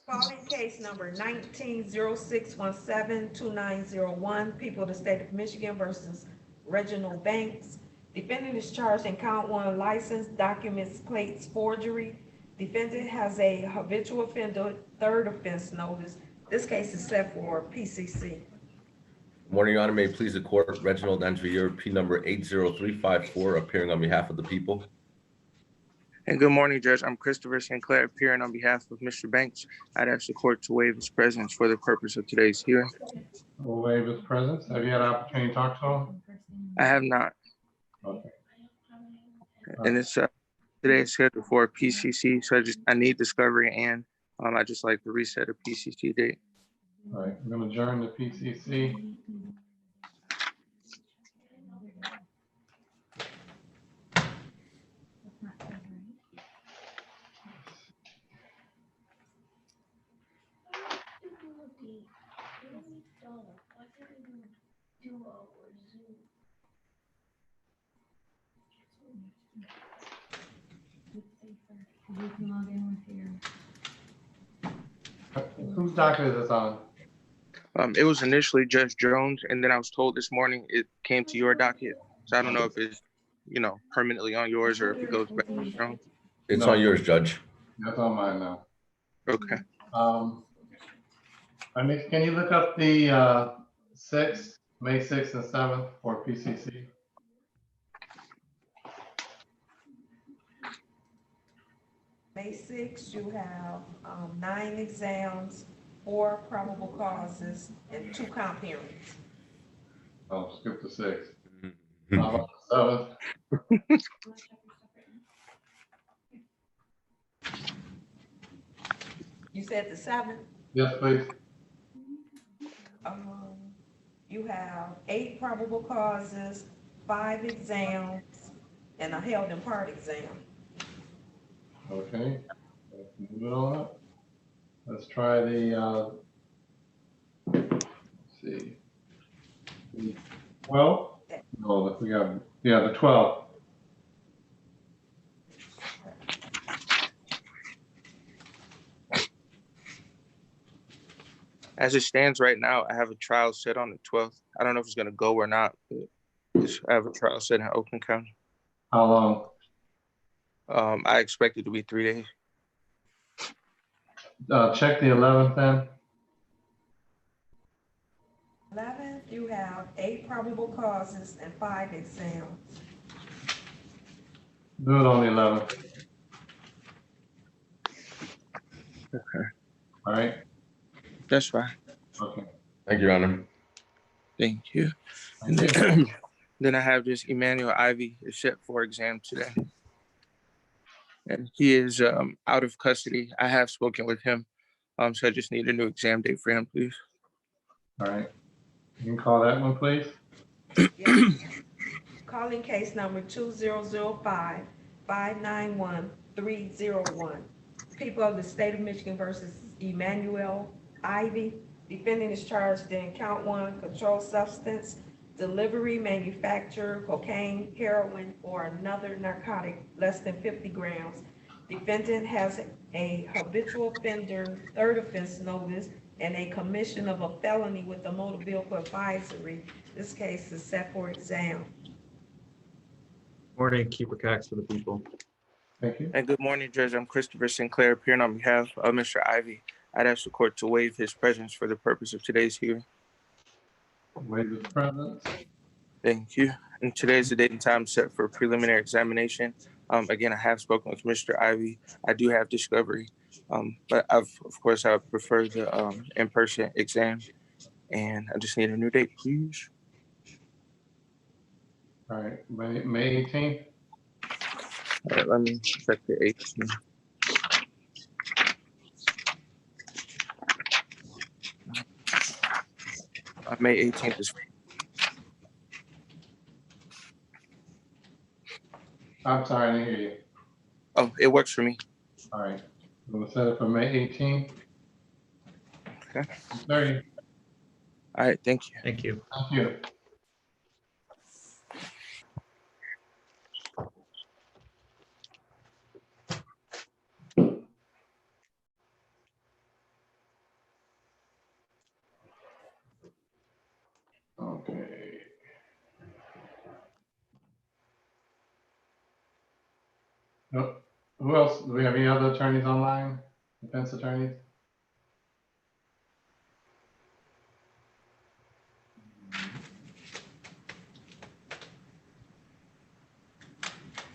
Calling case number 1906172901, people of the state of Michigan versus Reginald Banks. Defendant is charged in count one, license documents plates forgery. Defendant has a habitual offender third offense notice. This case is set for PCC. Good morning, Your Honor. May it please the court, Reginald Andrew, P number 80354, appearing on behalf of the people. And good morning, Judge. I'm Christopher Sinclair, appearing on behalf of Mr. Banks. I'd ask the court to waive his presence for the purpose of today's hearing. We'll waive his presence. Have you had an opportunity to talk to him? I have not. Okay. And it's today is scheduled for PCC, so I need discovery, and I just like to reset a PCC date. All right, I'm going to adjourn the PCC. Whose docket is this on? It was initially Judge Jones, and then I was told this morning it came to your docket. So I don't know if it's, permanently on yours or if it goes back to Jones. It's on yours, Judge. That's on mine now. Okay. Can you look up the May 6th and 7th for PCC? May 6th, you have 9 exams, 4 probable causes, and 2 comp hearings. Oh, skip the 6th. How about the 7th? You said the 7th? Yes, please. You have 8 probable causes, 5 exams, and a held in part exam. Okay. Let's move it on up. Let's try the, let's see. 12? No, we got, yeah, the 12th. As it stands right now, I have a trial set on the 12th. I don't know if it's going to go or not, but I have a trial set in Oakland County. How long? I expect it to be 3 days. Check the 11th then. 11th, you have 8 probable causes and 5 exams. Do it on the 11th. Okay. All right. That's fine. Okay. Thank you, Your Honor. Thank you. And then I have this Emmanuel Ivy is set for exam today. And he is out of custody. I have spoken with him. So I just need a new exam date for him, please. All right. You can call that one, please. Yes. Calling case number 2005-591-301. People of the state of Michigan versus Emmanuel Ivy. Defendant is charged in count 1, controlled substance, delivery, manufacture, cocaine, heroin, or another narcotic less than 50 grams. Defendant has a habitual offender third offense notice and a commission of a felony with a motor vehicle advisory. This case is set for exam. Morning, Keeper Cox for the people. Thank you. And good morning, Judge. I'm Christopher Sinclair, appearing on behalf of Mr. Ivy. I'd ask the court to waive his presence for the purpose of today's hearing. Waive his presence. Thank you. And today is the date and time set for preliminary examination. Again, I have spoken with Mr. Ivy. I do have discovery, but of course, I prefer the in-person exam. And I just need a new date, please. All right. May 18th. All right, let me check the 18th. May 18th is. I'm sorry, I didn't hear you. Oh, it works for me. All right. We'll set it for May 18th. Okay. 30. All right, thank you. Thank you. Thank you. Okay. Who else? Do we have any other attorneys online? Defense attorneys?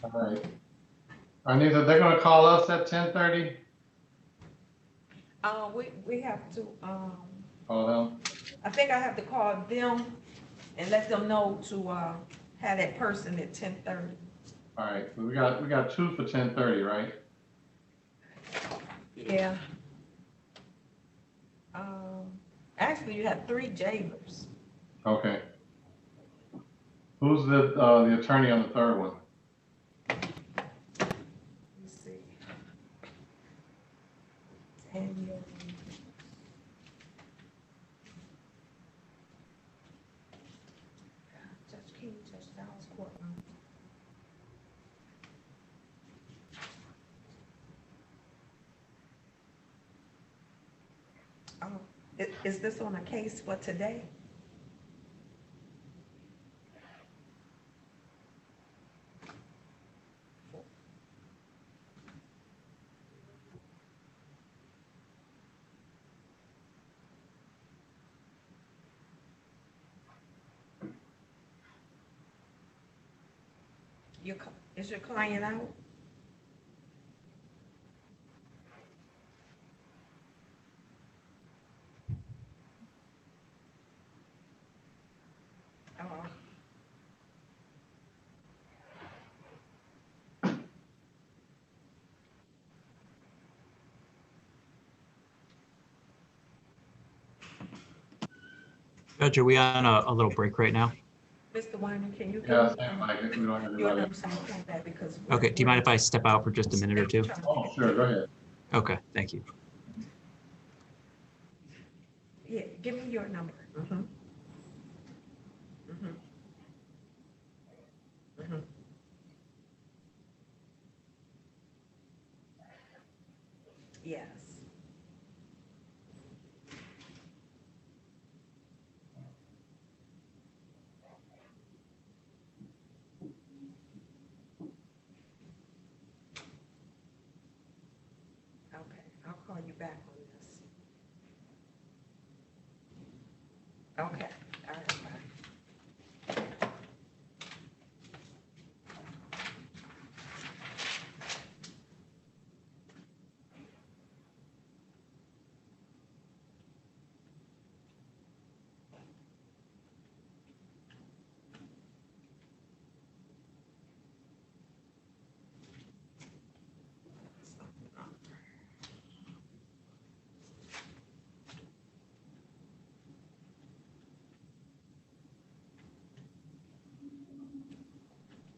All right. Anita, they're gonna call us at 10:30? We have to, Call them? I think I have to call them and let them know to, have that person at 10:30. All right, so we got two for 10:30, right? Yeah. Actually, you have 3 jailers. Okay. Who's the attorney on the third one? Let's see. Daniel. Judge King, Judge Giles courtroom. Is this on a case for today? Is your client out? Judge, are we on a little break right now? Mr. Weiner, can you? Yeah, seems like it. We don't have Your anybody. number so I can call back because. Okay, do you mind if I step out for just a minute or two? Oh, sure, go ahead. Okay, thank you. Yeah, give me your number. Mm-hmm. Mm-hmm. Mm-hmm. Yes. Okay, I'll call you back on this. Okay, all right, bye.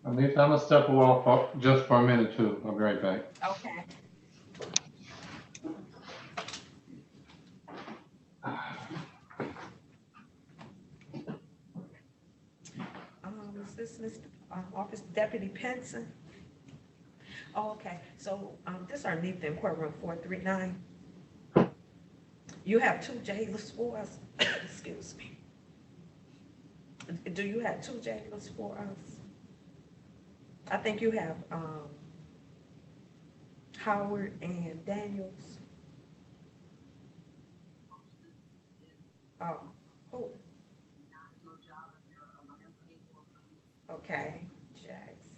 Anita, I'm gonna step off just for a minute too. I'll be right back. Okay. Is this Mr. Office Deputy Penson? Oh, okay, so, this is our Nathan courtroom 439. You have 2 jailers for us, excuse me. Do you have 2 jailers for us? I think you have, Howard and Daniels. Oh, who? Okay, Jackson.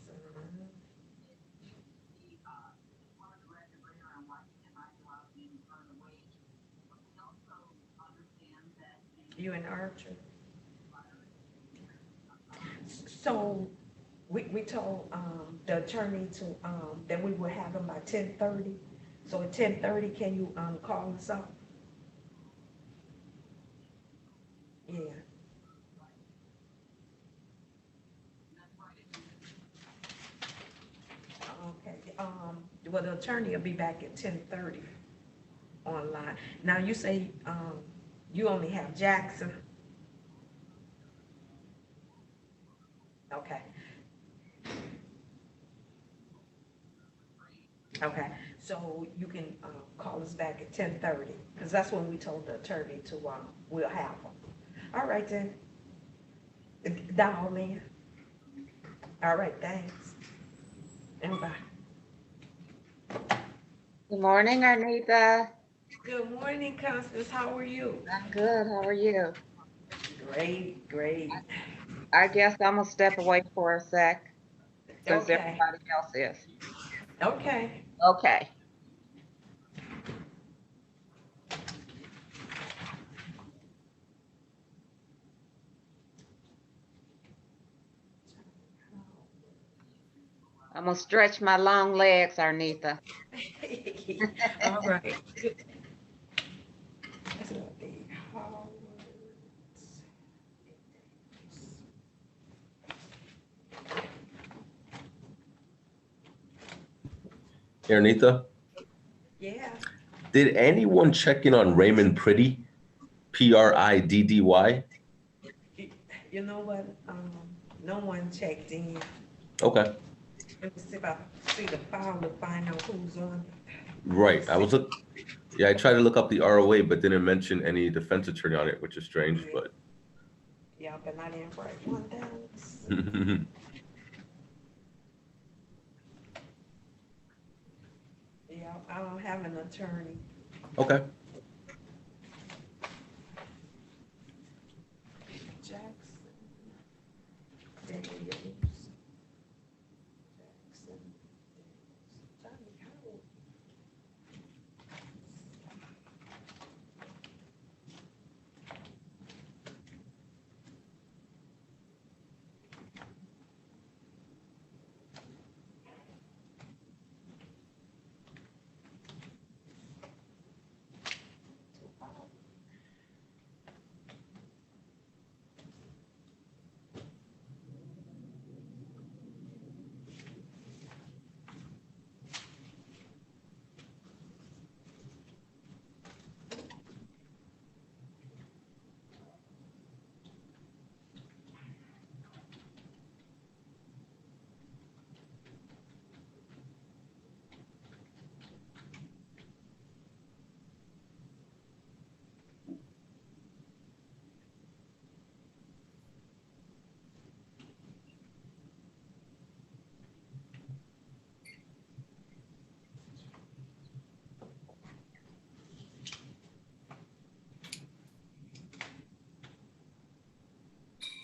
You and Archer. So we told the attorney to that we would have him by 10:30. So at 10:30, can you call us up? Yeah. Okay. Well, the attorney will be back at 10:30 online. Now you say you only have Jackson. Okay. Okay, so you can call us back at 10:30, because that's when we told the attorney to, we'll have them. All right then. Dial in. All right, thanks. And bye. Good morning, Arnita. Good morning, Constance. How are you? I'm good. How are you? Great, great. I guess I'm gonna step away for a sec because Okay, everybody else is. okay. Okay. I'm gonna stretch my long legs, Arnita. All right. Anita, Yeah. did anyone check in on Raymond Pretty? Priddy? You know what? No one checked in. Okay. Let me see if I see the file to find out who's on. Right. I tried to look up the ROA, but didn't mention any defense attorney on it, which is strange, but. Yeah, but I didn't write one down. Yeah, I don't have an attorney. Okay. Jackson. Daniels. Jackson. Johnny Howard.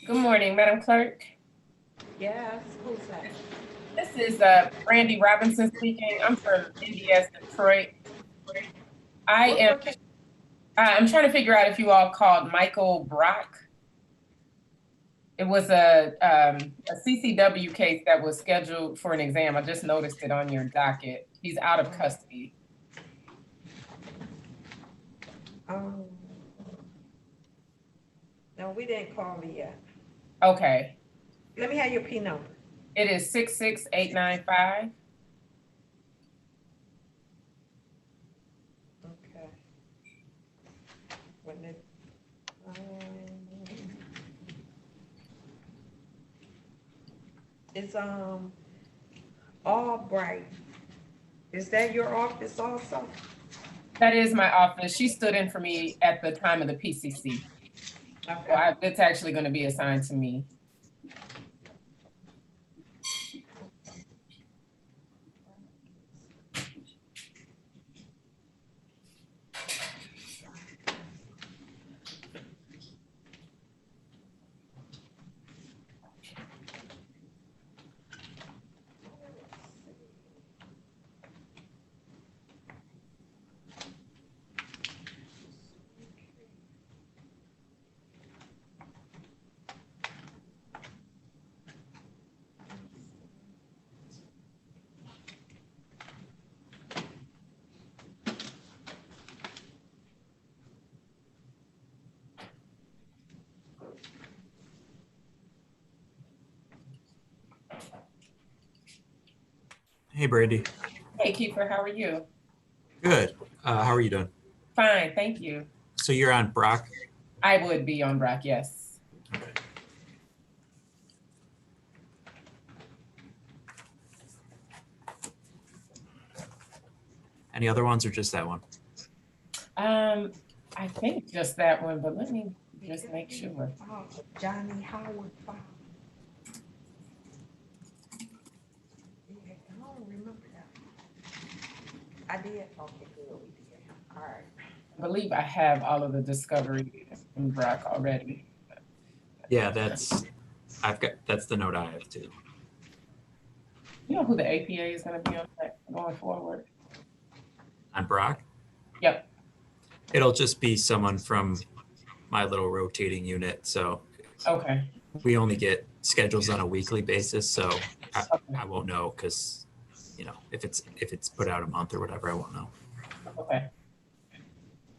Good morning, Madam Clerk. Yes, who's that? This is Brandy Robinson speaking. I'm from NDS Detroit. I'm trying to figure out if you all called Michael Brock. It was a CCW case that was scheduled for an exam. I just noticed it on your docket. He's out of custody. No, we didn't call me yet. Okay. Let me have your P number. It is 66895. Okay. When it, it's Albright. Is that your office also? That is my office. She stood in for me at the time of the PCC. Okay. So it's actually going to be assigned to me. Hey, Brandy. Hey, Kiefer, how are you? Good. How are you doing? Fine, thank you. So you're on Brock? I would be on Brock, yes. Any other ones or just that one? I think just that one, but let me just make sure. Oh, Johnny Howard file. Yeah, I don't remember that. I did, okay, good, we did, all right. I believe I have all of the discovery in Brock already. Yeah, that's the note I have too. You know who the APA is gonna be on that going forward? On Brock, Yep, it'll just be someone from my little rotating unit. So okay, we only get schedules on a weekly basis, so I won't know because, you know, if it's put out a month or whatever, I won't know. okay.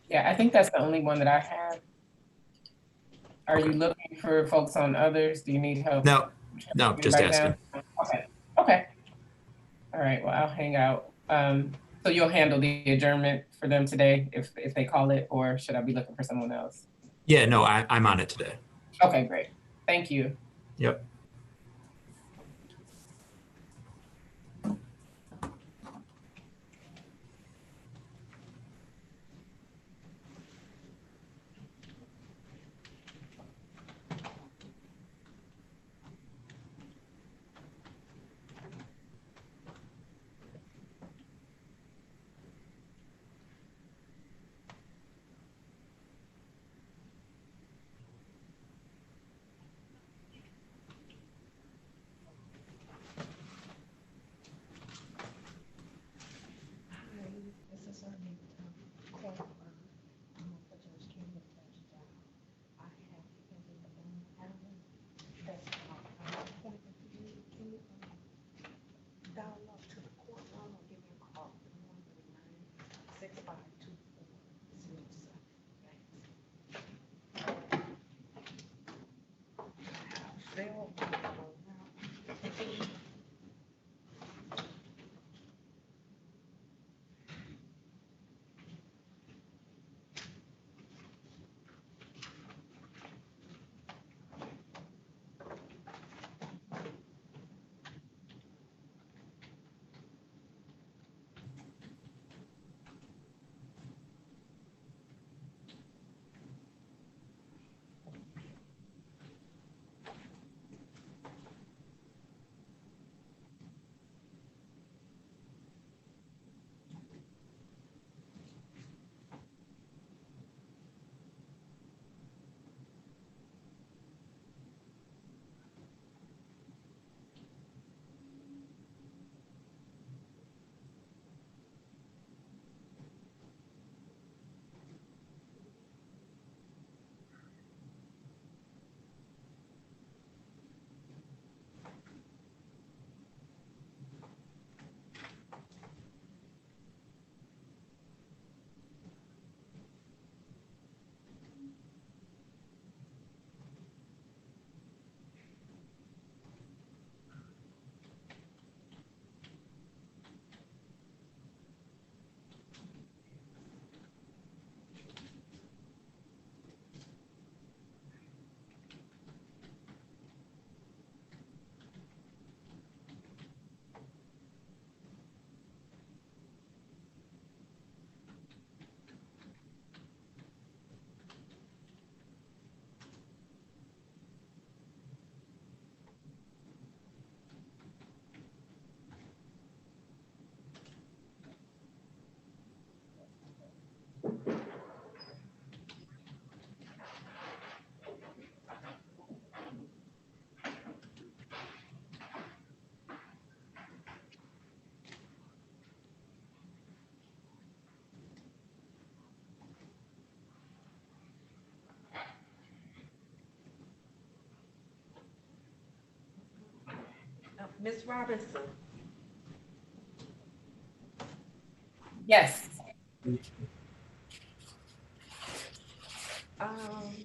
Yeah, I think that's the only one that I have. Are you looking for folks on others? Do you need help? No, just Right asking. now? Okay. All right, well, I'll hang out. So you'll handle the adjournment for them today if they call it, or should I be looking for someone else? Yeah, no, I'm on it today. Okay, great. Thank you. Yep. Ms. Robinson, Yes.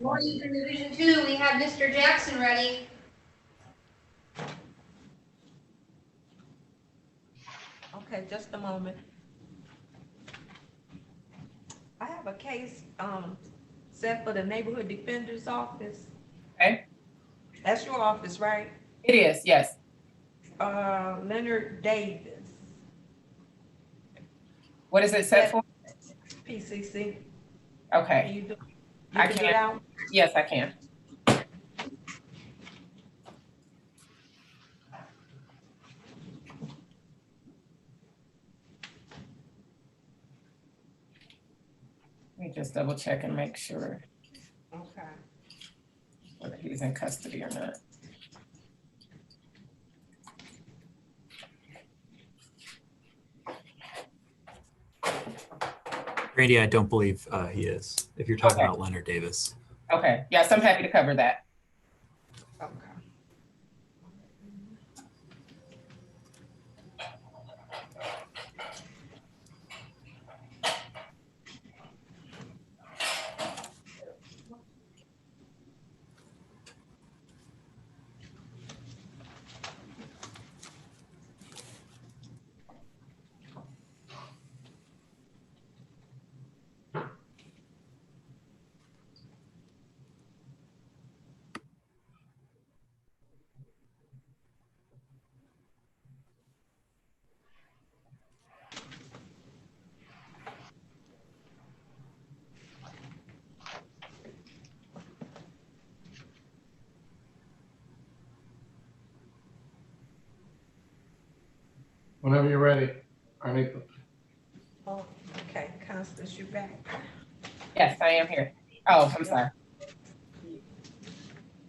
Morning for Division 2, we have Mr. Jackson ready. okay, just a moment. I have a case, set for the Neighborhood Defender's Office. Okay. That's your office, right? It is, yes. Leonard Davis. What is it set for? PCC. Okay. Can you do, I do it can. out? Yes, I can. me just double check and make sure Okay. whether he's in custody or not. Randy, I don't believe he is, if you're talking Okay. about Leonard Davis. Okay, yes, I'm happy to cover that. Okay. Whenever you're ready, Arnita. Oh, okay, Constance, you back? Yes, I am here. Oh, I'm sorry.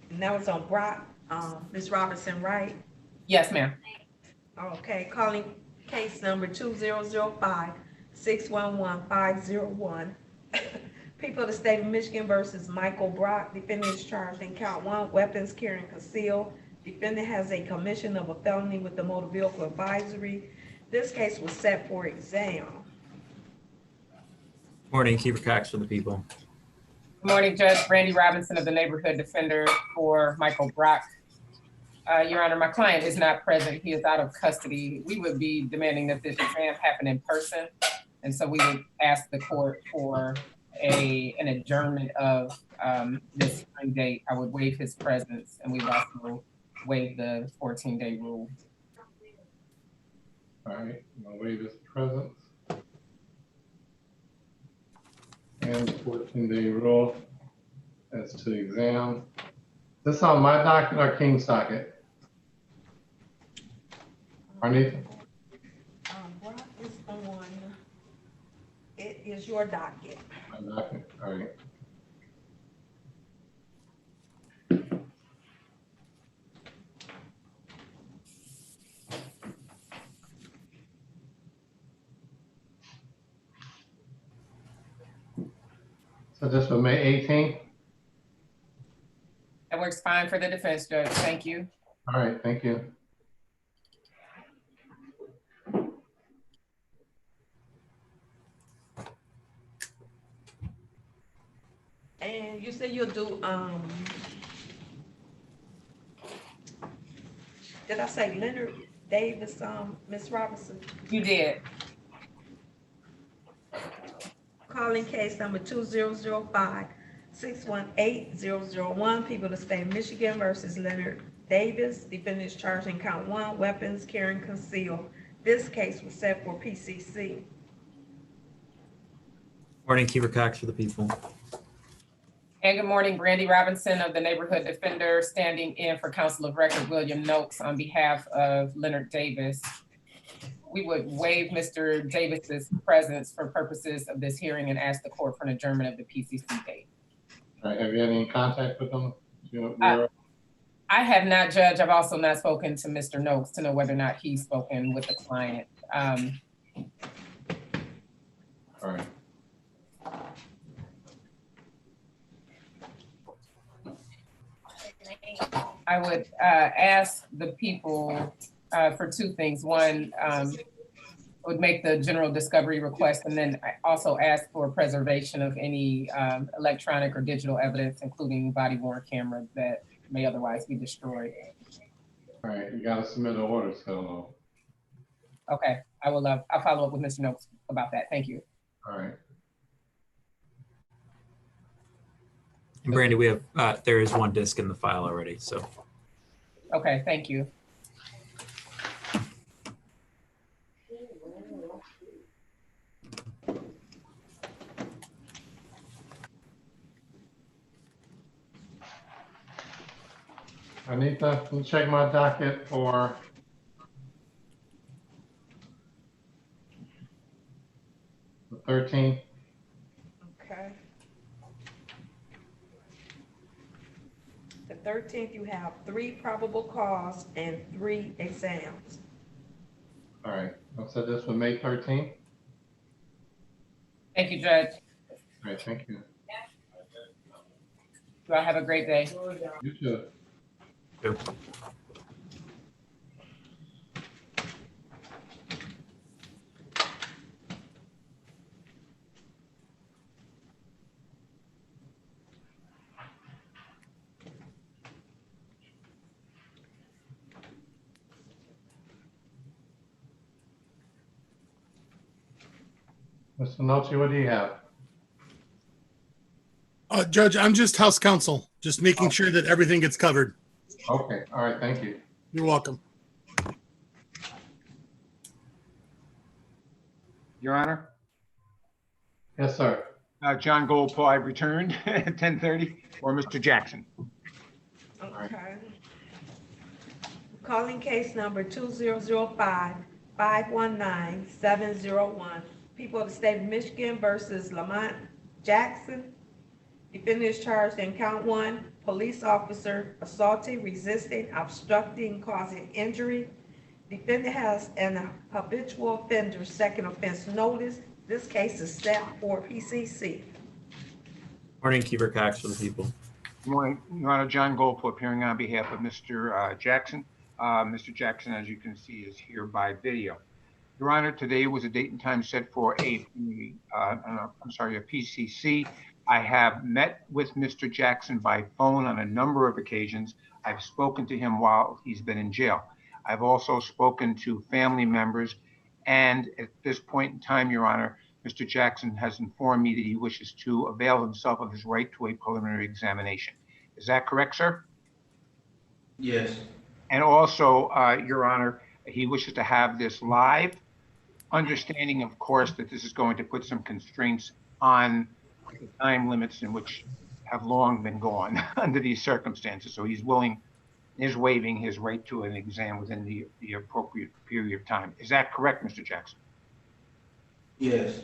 And that was on Brock, Ms. Robinson, right? Yes, ma'am. Okay, calling case number 2005-611-501. People of the state of Michigan versus Michael Brock. Defendant is charged in count 1, weapons carrying concealed. Defendant has a commission of a felony with the motor vehicle advisory. This case was set for exam. Morning, Keeper Cox for the people. Good morning, Judge Randy Robinson of the Neighborhood Defender for Michael Brock. Your Honor, my client is not present. He is out of custody. We would be demanding that this exam happen in person. And so we would ask the court for an adjournment of this hearing date. I would waive his presence, and we would also waive the 14-day rule. All right, I'm gonna waive his presence. And the 14-day rule as to the exam. This on my docket or King's docket? Arnita? Brock is on, it is your docket. My docket, all right. So this for May 18th? That works fine for the defense, Judge. Thank you. All right, thank you. And you said you'll do, did I say Leonard Davis, Ms. Robinson? You did. Calling case number 2005-618-001, people of the state of Michigan versus Leonard Davis. Defendant is charged in count 1, weapons carrying concealed. This case was set for PCC. Morning, Keeper Cox for the people. And good morning, Brandy Robinson of the Neighborhood Defender, standing in for Counsel of Record William Noakes on behalf of Leonard Davis. We would waive Mr. Davis's presence for purposes of this hearing and ask the court for an adjournment of the PCC date. All right, have you had any contact with them? I have not, Judge. I've also not spoken to Mr. Noakes to know whether or not he's spoken with the client. All right. I would ask the people for two things. One, would make the general discovery request, and then I also ask for preservation of any electronic or digital evidence, including body worn cameras that may otherwise be destroyed. All right, you gotta submit an order, so. Okay, I will. I'll follow up with Mr. Noakes about that. Thank you. All right. And Brandy, we have, there is one disc in the file already, so. Okay, thank you. Anita, can you check my docket for the 13th? Okay. 13th, you have 3 probable cause and 3 exams. All right, I'll set this for May 13th. Thank you, Judge. All right, thank you. You all have a great day. You too. Mr. Nochi, what do you have? Judge, I'm just House Counsel, just making sure that everything gets covered. Okay, all right, thank you. You're welcome. Your Honor, Yes, sir. John Goldpaw, I've returned at 10:30, or Mr. Jackson. Okay. Calling case number 2005-519-701. People of the state of Michigan versus Lamont Jackson. Defendant is charged in count 1, police officer assaulting, resisting, obstructing, causing injury. Defendant has an habitual offender second offense notice. This case is set for PCC. Morning, Keeper Cox for the people. Good morning, Your Honor. John Goldpaw appearing on behalf of Mr. Jackson. Mr. Jackson, as you can see, is here by video. Your Honor, today was a date and time set for a PCC. I have met with Mr. Jackson by phone on a number of occasions. I've spoken to him while he's been in jail. I've also spoken to family members, and at this point in time, Your Honor, Mr. Jackson has informed me that he wishes to avail himself of his right to a preliminary examination. Is that correct, sir? Yes. And also, Your Honor, he wishes to have this live, understanding, of course, that this is going to put some constraints on the time limits in which have long been gone under these circumstances. So he's waiving his right to an exam within the appropriate period of time. Is that correct, Mr. Jackson? Yes.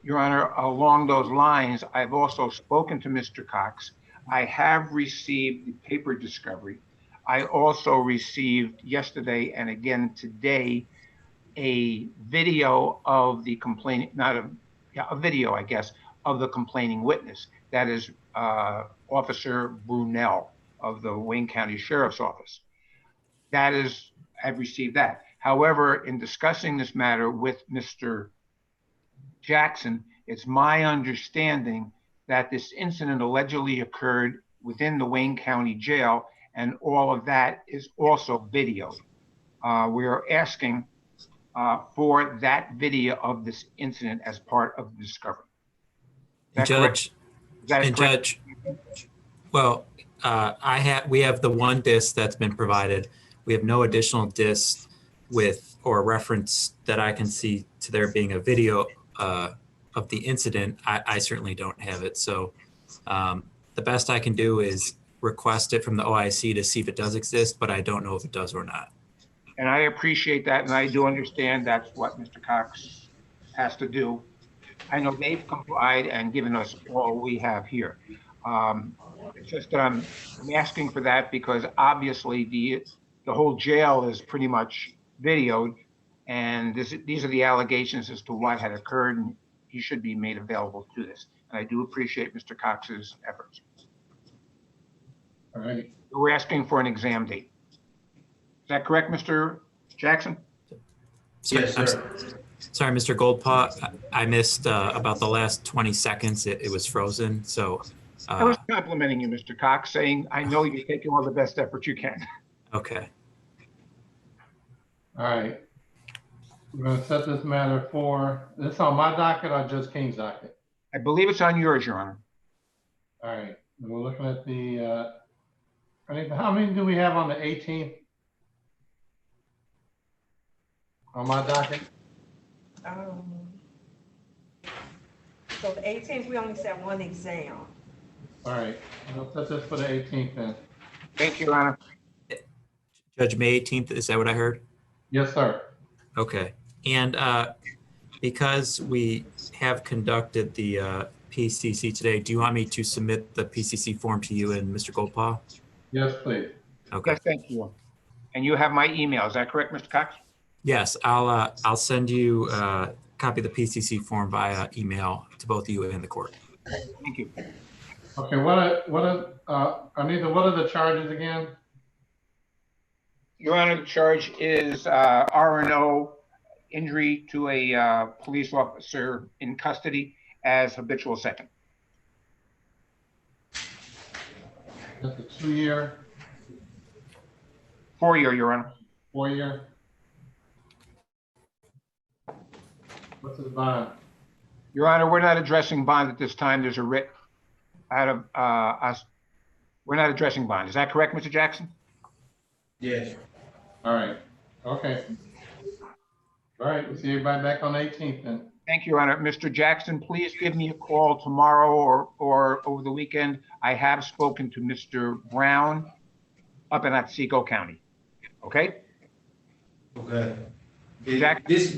Your Honor, along those lines, I've also spoken to Mr. Cox. I have received the paper discovery. I also received yesterday and again today a video of the complaining, a video, I guess, of the complaining witness. That is Officer Brunel of the Wayne County Sheriff's Office. That is, I've received that. However, in discussing this matter with Mr. Jackson, it's my understanding that this incident allegedly occurred within the Wayne County Jail, and all of that is also videoed. We are asking for that video of this incident as part of the discovery. Judge, well, we have the one disc that's been provided. We have no additional disc with or reference that I can see to there being a video of the incident. I certainly don't have it. So the best I can do is request it from the OIC to see if it does exist, but I don't know if it does or not. And I appreciate that, and I do understand that's what Mr. Cox has to do. I know they've complied and given us all we have here. It's just that I'm asking for that because obviously the whole jail is pretty much videoed, and these are the allegations as to what had occurred, and he should be made available to this. And I do appreciate Mr. Cox's efforts. All right. We're asking for an exam date. Is that correct, Mr. Jackson? Yes, sir. Sorry, Mr. Goldpaw, I missed about the last 20 seconds. It was frozen, so. I was complimenting you, Mr. Cox, saying I know you're taking all the best effort you can. Okay. All right. We're going to set this matter for, this on my docket or Judge King's docket? I believe it's on yours, Your Honor. All right. We're looking at the, how many do we have on the 18th? On my docket? So the 18th, we only set one exam. All right. We'll set this for the 18th then. Thank you, Your Honor. Judge, May 18th, is that what I heard? Yes, sir. Okay. And because we have conducted the PCC today, do you want me to submit the PCC form to you and Mr. Goldpaw? Yes, please. Okay. Yes, thank you. And you have my email, is that correct, Mr. Cox? Yes, I'll send you a copy of the PCC form via email to both you and the court. Thank you. Okay, Anita, what are the charges again? Your Honor, the charge is R&O, injury to a police officer in custody as habitual second. That's a 2-year, 4-year, Your Honor. 4-year? What's his bond? Your Honor, we're not addressing bond at this time. There's a writ out of us. We're not addressing bond. Is that correct, Mr. Jackson? Yes. All right, okay. All right, we'll see everybody back on the 18th then. Thank you, Your Honor. Mr. Jackson, please give me a call tomorrow or over the weekend. I have spoken to Mr. Brown up in Otsego County. Okay? Okay. Jack? This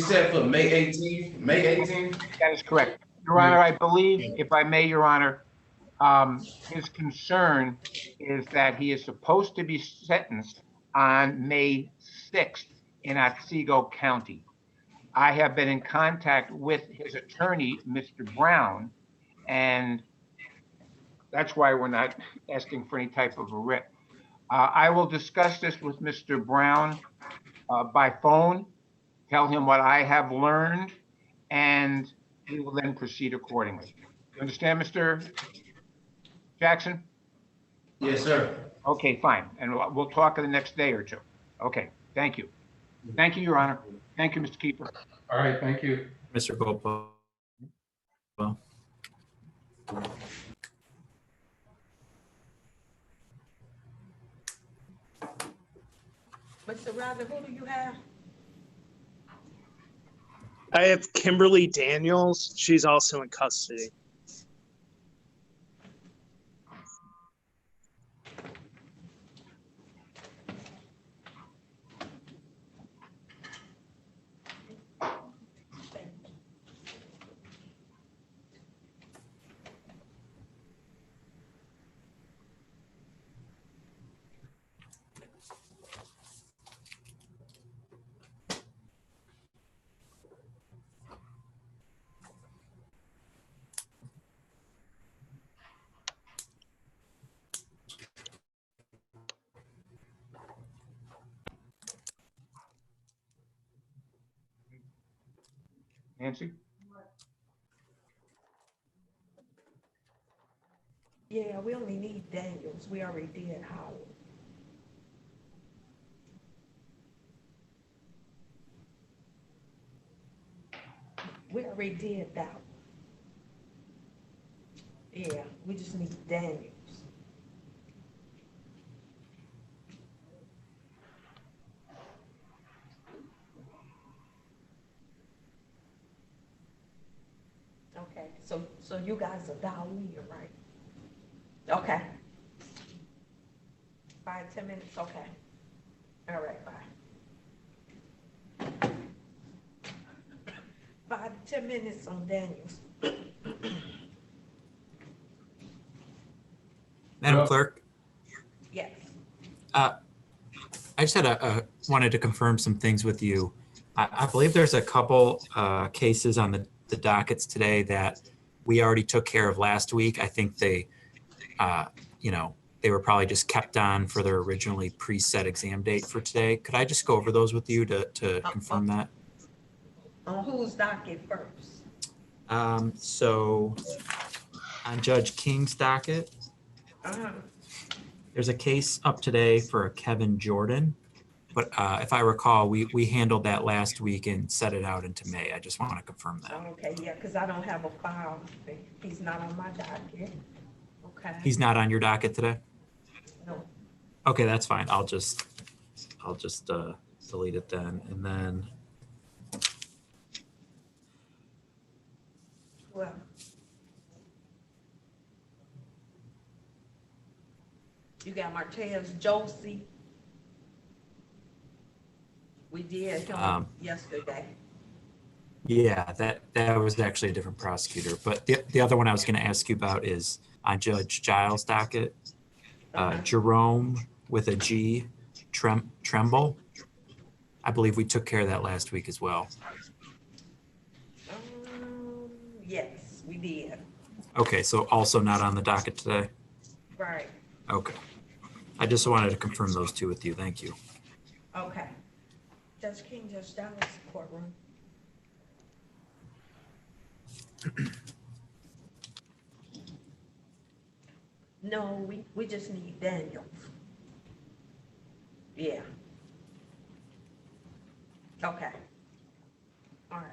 set for May 18th? May 18th? That is correct. Your Honor, I believe, if I may, Your Honor, his concern is that he is supposed to be sentenced on May 6th in Otsego County. I have been in contact with his attorney, Mr. Brown, and that's why we're not asking for any type of a writ. I will discuss this with Mr. Brown by phone, tell him what I have learned, and we will then proceed accordingly. You understand, Mr. Jackson? Yes, sir. Okay, fine. And we'll talk in the next day or two. Okay, thank you. Thank you, Your Honor. Thank you, Mr. Keeper. All right, thank you. Mr. Goldpo. Mr. Rather, who do you have? I have Kimberly Daniels. She's also in custody. Nancy? Yeah, we only need Daniels. We already did Howard. We already did that one. Yeah, we just need Daniels. Okay, so you guys are Dawee, right? Okay. 5-10 minutes, okay. All right, bye. 5 to 10 minutes on Daniels. Madam Clerk, Yes. I just had wanted to confirm some things with you. I believe there's a couple cases on the dockets today that we already took care of last week. I think they, they were probably just kept on for their originally preset exam date for today. Could I just go over those with you to confirm that? On whose docket first? So on Judge King's docket, there's a case up today for a Kevin Jordan. But if I recall, we handled that last week and set it out into May. I just want to confirm that. Okay, yeah, because I don't have a file. He's not on my docket. Okay. He's not on your docket today? No. Okay, that's fine. I'll just delete it then. And then Well. You got Martez Josie. We did him yesterday. yeah, that was actually a different prosecutor. But the other one I was going to ask you about is on Judge Giles' docket. Jerome with a G, Tremble. I believe we took care of that last week as well. Yes, we did. Okay, so also not on the docket today? Right. Okay. I just wanted to confirm those two with you. Thank you. Okay. Judge King, Judge Giles, courtroom. No, we just need Daniels. Yeah. Okay. All right.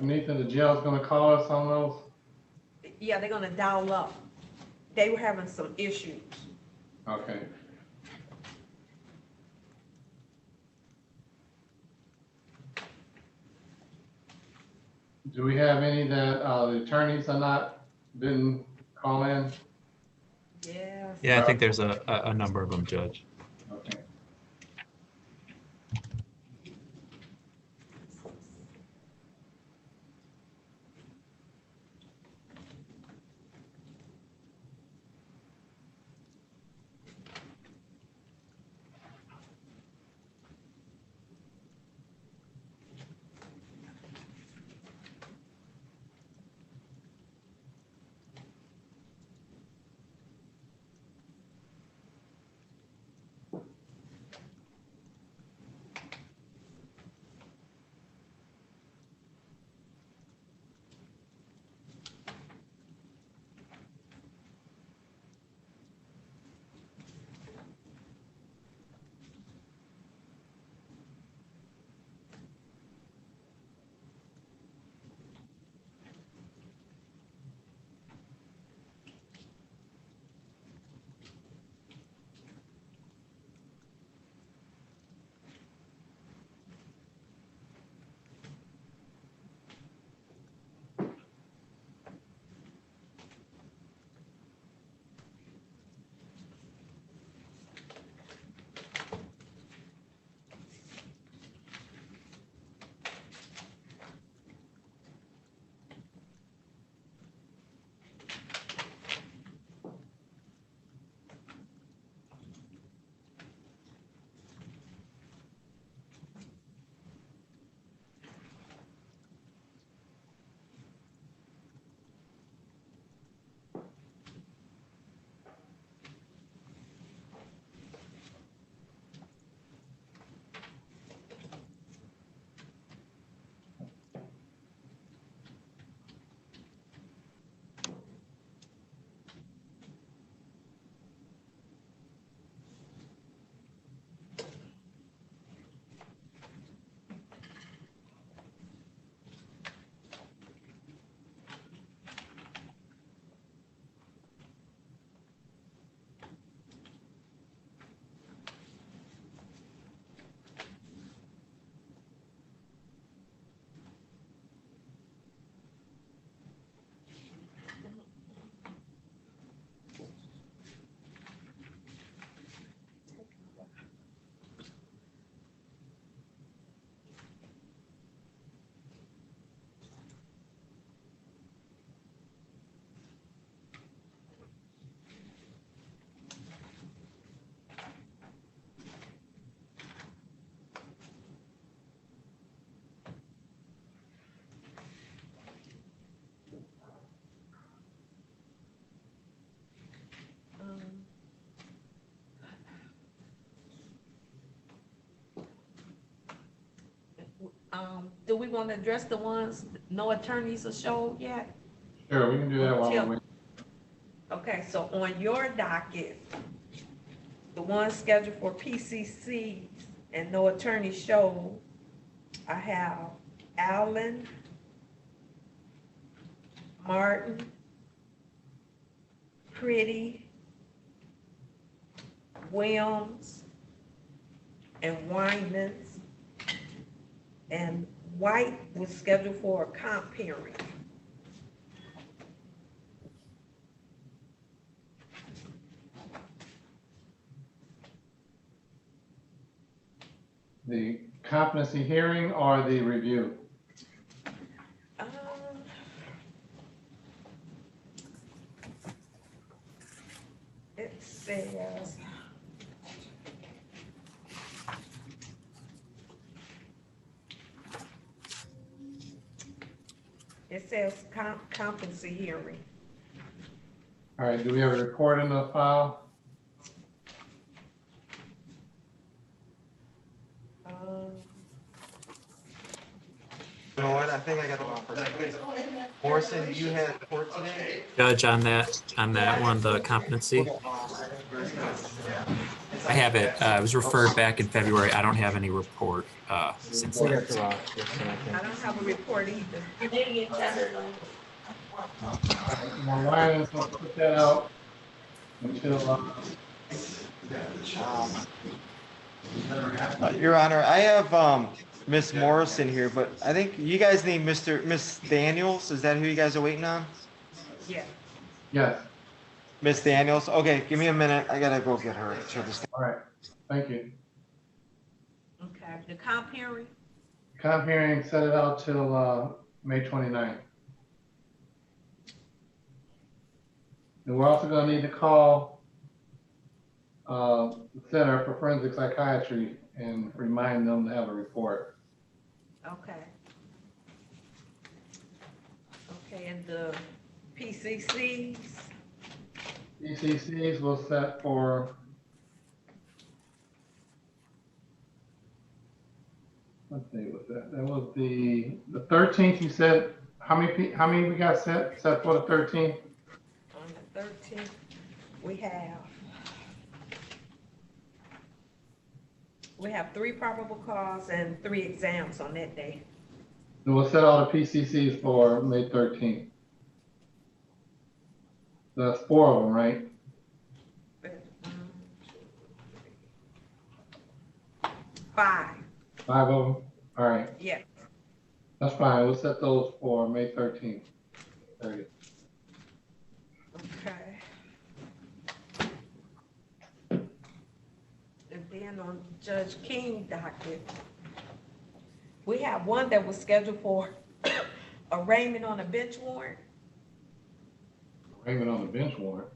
Nathan, the jail's gonna call us on those? Yeah, they're gonna dial up. They were having some issues. Okay. Do we have any that, the attorneys are not, didn't call in? Yes. Yeah, I think there's a number of them, Judge. Okay. Do we want to address the ones no attorneys are showed yet? Sure, we can do that while we're waiting. Okay, so on your docket, the ones scheduled for PCC and no attorney showed, I have Allen, Martin, Pretty, Williams, and Winans. And White was scheduled for a comp hearing. The competency hearing or the review? It says, competency hearing. All right, do we have a report in the file? You know what? I think I got the wrong person. Morrison, you had a report today? Judge, on that one, the competency. I have it. It was referred back in February. I don't have any report since then. I don't have a report either. Winans will put that out until. Your Honor, I have Miss Morrison here, but I think you guys need Miss Daniels. Is that who you guys are waiting on? Yeah. Yes. Miss Daniels. Okay, give me a minute. I gotta go get her. All right. Thank you. Okay. The comp hearing. Comp hearing, set it out till May 29th. And we're also going to need to call the Center for Forensic Psychiatry and remind them to have a report. Okay. Okay, and the PCCs? PCCs will set for, what day was that? That was the 13th. You said how many we got set for the 13th? On the 13th, we have 3 probable cause and 3 exams on that day. And we'll set all the PCCs for May 13th. That's 4 of them, right? 5. 5 of them? All right. Yeah. That's fine. We'll set those for May 13th. 30th. Okay. And then on Judge King docket, we have one that was scheduled for arraignment on a bench warrant. Arraignment on the bench warrant.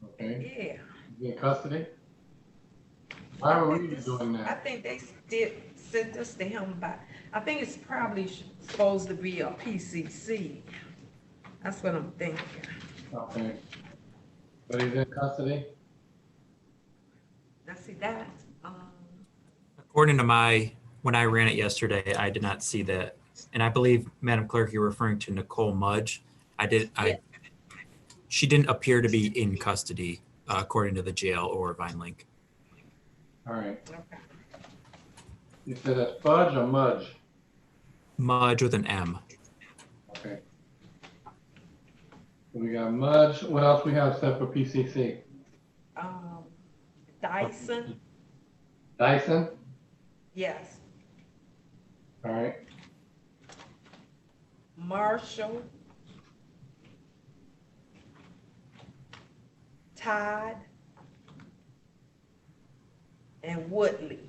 Okay. Yeah. In custody? Why were we doing that? I think they did send this to him, but I think it's probably supposed to be a PCC. That's what I'm thinking. Okay. But he's in custody? Now see that, According to when I ran it yesterday, I did not see that. And I believe, Madam Clerk, you're referring to Nicole Mudge. She didn't appear to be in custody, according to the jail or VineLink. All right. Okay. You said that's Fudge or Mudge? Mudge with an M. Okay. So we got Mudge. What else we have set for PCC? Dyson. Dyson? Yes. All right. Marshall. Todd. And Woodley.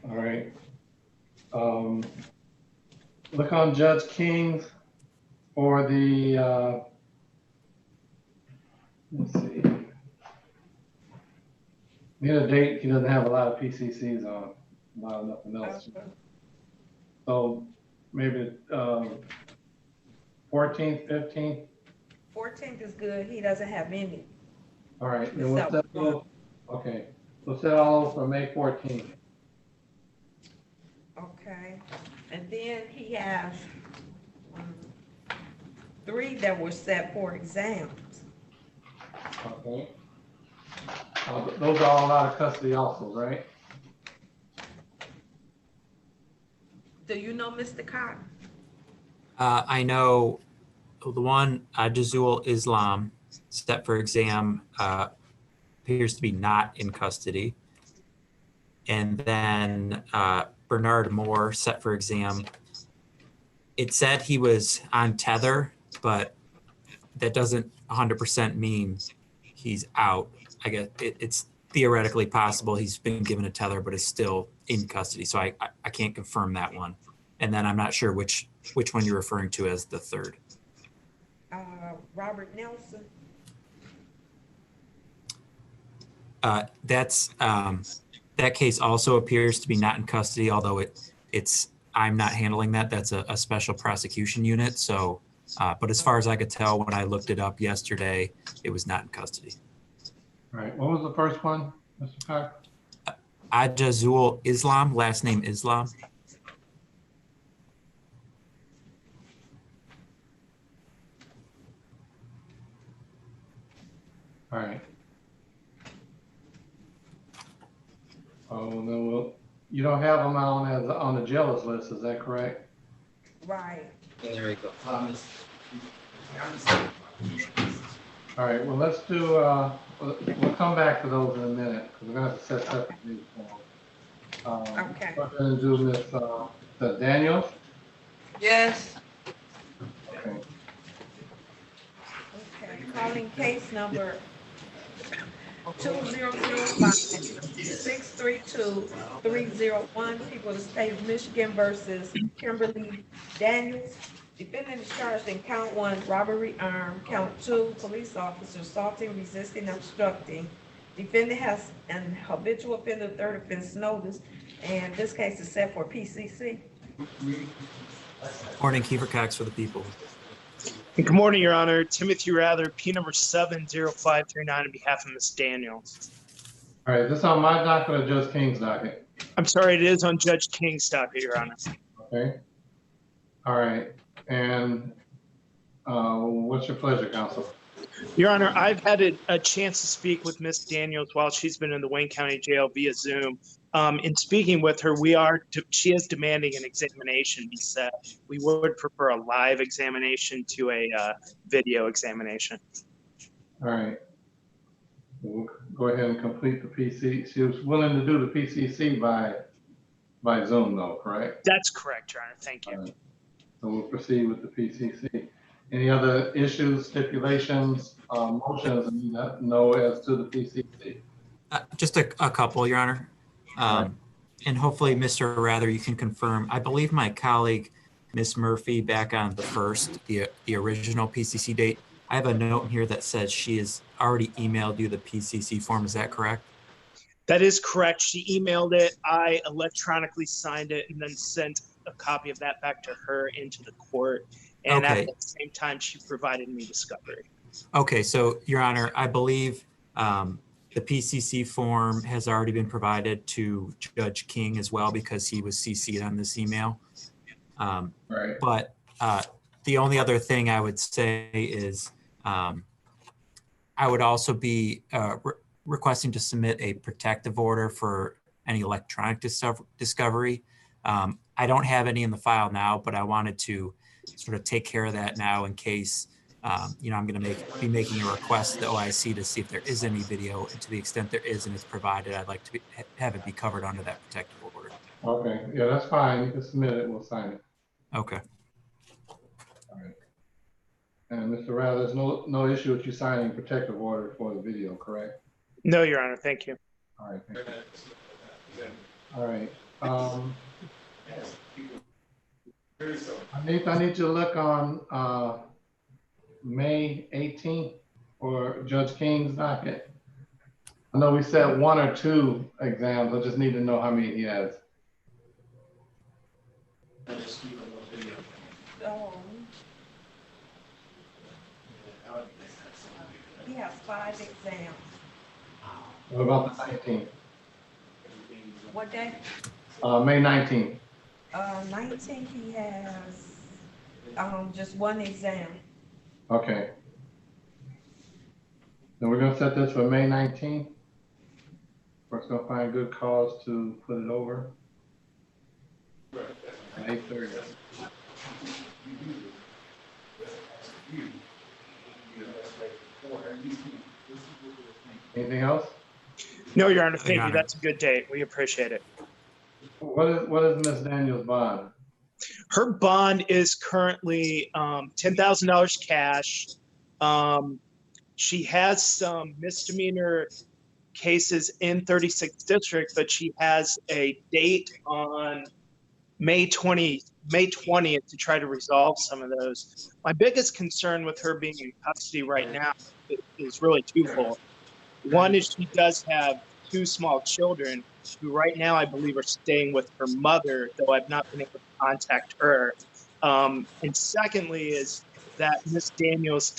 All right. Look on Judge King's for the, let's see. Need a date. He doesn't have a lot of PCCs on, not nothing else. So maybe 14th, 15th? 14th is good. He doesn't have any. All right, then we'll set those, okay, we'll set all for May 14th. Okay, and then he has 3 that were set for exams. Okay. Those are all out of custody also, right? Do you know Mr. Cox? I know the one, Jazul Islam, set for exam, appears to be not in custody. And then Bernard Moore, set for exam. It said he was on tether, but that doesn't 100% mean he's out. I guess it's theoretically possible he's been given a tether, but is still in custody. So I can't confirm that one. And then I'm not sure which one you're referring to as the third. Robert Nelson. That case also appears to be not in custody, although it's I'm not handling that. That's a special prosecution unit. So, but as far as I could tell, when I looked it up yesterday, it was not in custody. All right, what was the first one, Mr. Cox? Jazul Islam, last name Islam. All right. Oh, then you don't have them on the jealous list, is that correct? Right. There we go. All right, well, let's do, we'll come back to those in a minute, because we're gonna have to set separate meetings for them. Okay. We're gonna do Ms. Daniels. Yes. Okay. Okay, calling case number 2005-632-301, people of the state of Michigan versus Kimberly Daniels. Defendant is charged in count 1, robbery armed, count 2, police officer assaulting, resisting, obstructing. Defendant has an habitual offender third offense notice, and this case is set for PCC. Morning, Kiefer Cox for the people. Good morning, Your Honor. Timothy Rather, P number 70539 on behalf of Ms. Daniels. All right, is this on my docket or Judge King's docket? I'm sorry, it is on Judge King's docket, Your Honor. Okay. All right, and what's your pleasure, counsel? Your Honor, I've had a chance to speak with Ms. Daniels while she's been in the Wayne County Jail via Zoom. In speaking with her, she is demanding an examination be set. We would prefer a live examination to a video examination. All right. We'll go ahead and complete the PC. She was willing to do the PCC by Zoom though, correct? That's correct, Your Honor. Thank you. All right. So we'll proceed with the PCC. Any other issues, stipulations, motions, no as to the PCC? Just a couple, Your Honor. And hopefully, Mr. Rather, you can confirm. I believe my colleague, Ms. Murphy, back on the 1st, the original PCC date, I have a note here that says she has already emailed you the PCC form. Is that correct? That is correct. She emailed it. I electronically signed it and then sent a copy of that back to her into the court. And Okay. at the same time, she provided me discovery. Okay, so Your Honor, I believe the PCC form has already been provided to Judge King as well because he was CC'd on this email. Right. But the only other thing I would say is I would also be requesting to submit a protective order for any electronic discovery. I don't have any in the file now, but I wanted to sort of take care of that now in case, I'm going to be making a request to the OIC to see if there is any video, and to the extent there is and it's provided, I'd like to have it be covered under that protective order. Okay, yeah, that's fine. You can submit it, we'll sign it. Okay. All right. And Mr. Rather, there's no issue with you signing protective order for the video, correct? No, Your Honor. Thank you. All right, thank you. All right. I need to look on May 18th for Judge King's docket. I know we said 1 or 2 exams. I just need to know how many he has. he has 5 exams. What about the 19th? What day? May 19th. 19th, he has, just 1 exam. Okay. Then we're gonna set this for May 19th. We're gonna find good cause to put it over. May 30th. Anything else? No, Your Honor, Your thank you. Honor. That's a good date. We appreciate it. What is Ms. Daniels' bond? Her bond is currently $10,000 cash. She has some misdemeanor cases in 36th district, but she has a date on May 20th to try to resolve some of those. My biggest concern with her being in custody right now is really twofold. One is she does have 2 small children who right now I believe are staying with her mother, though I've not been able to contact her. And secondly is that Ms. Daniels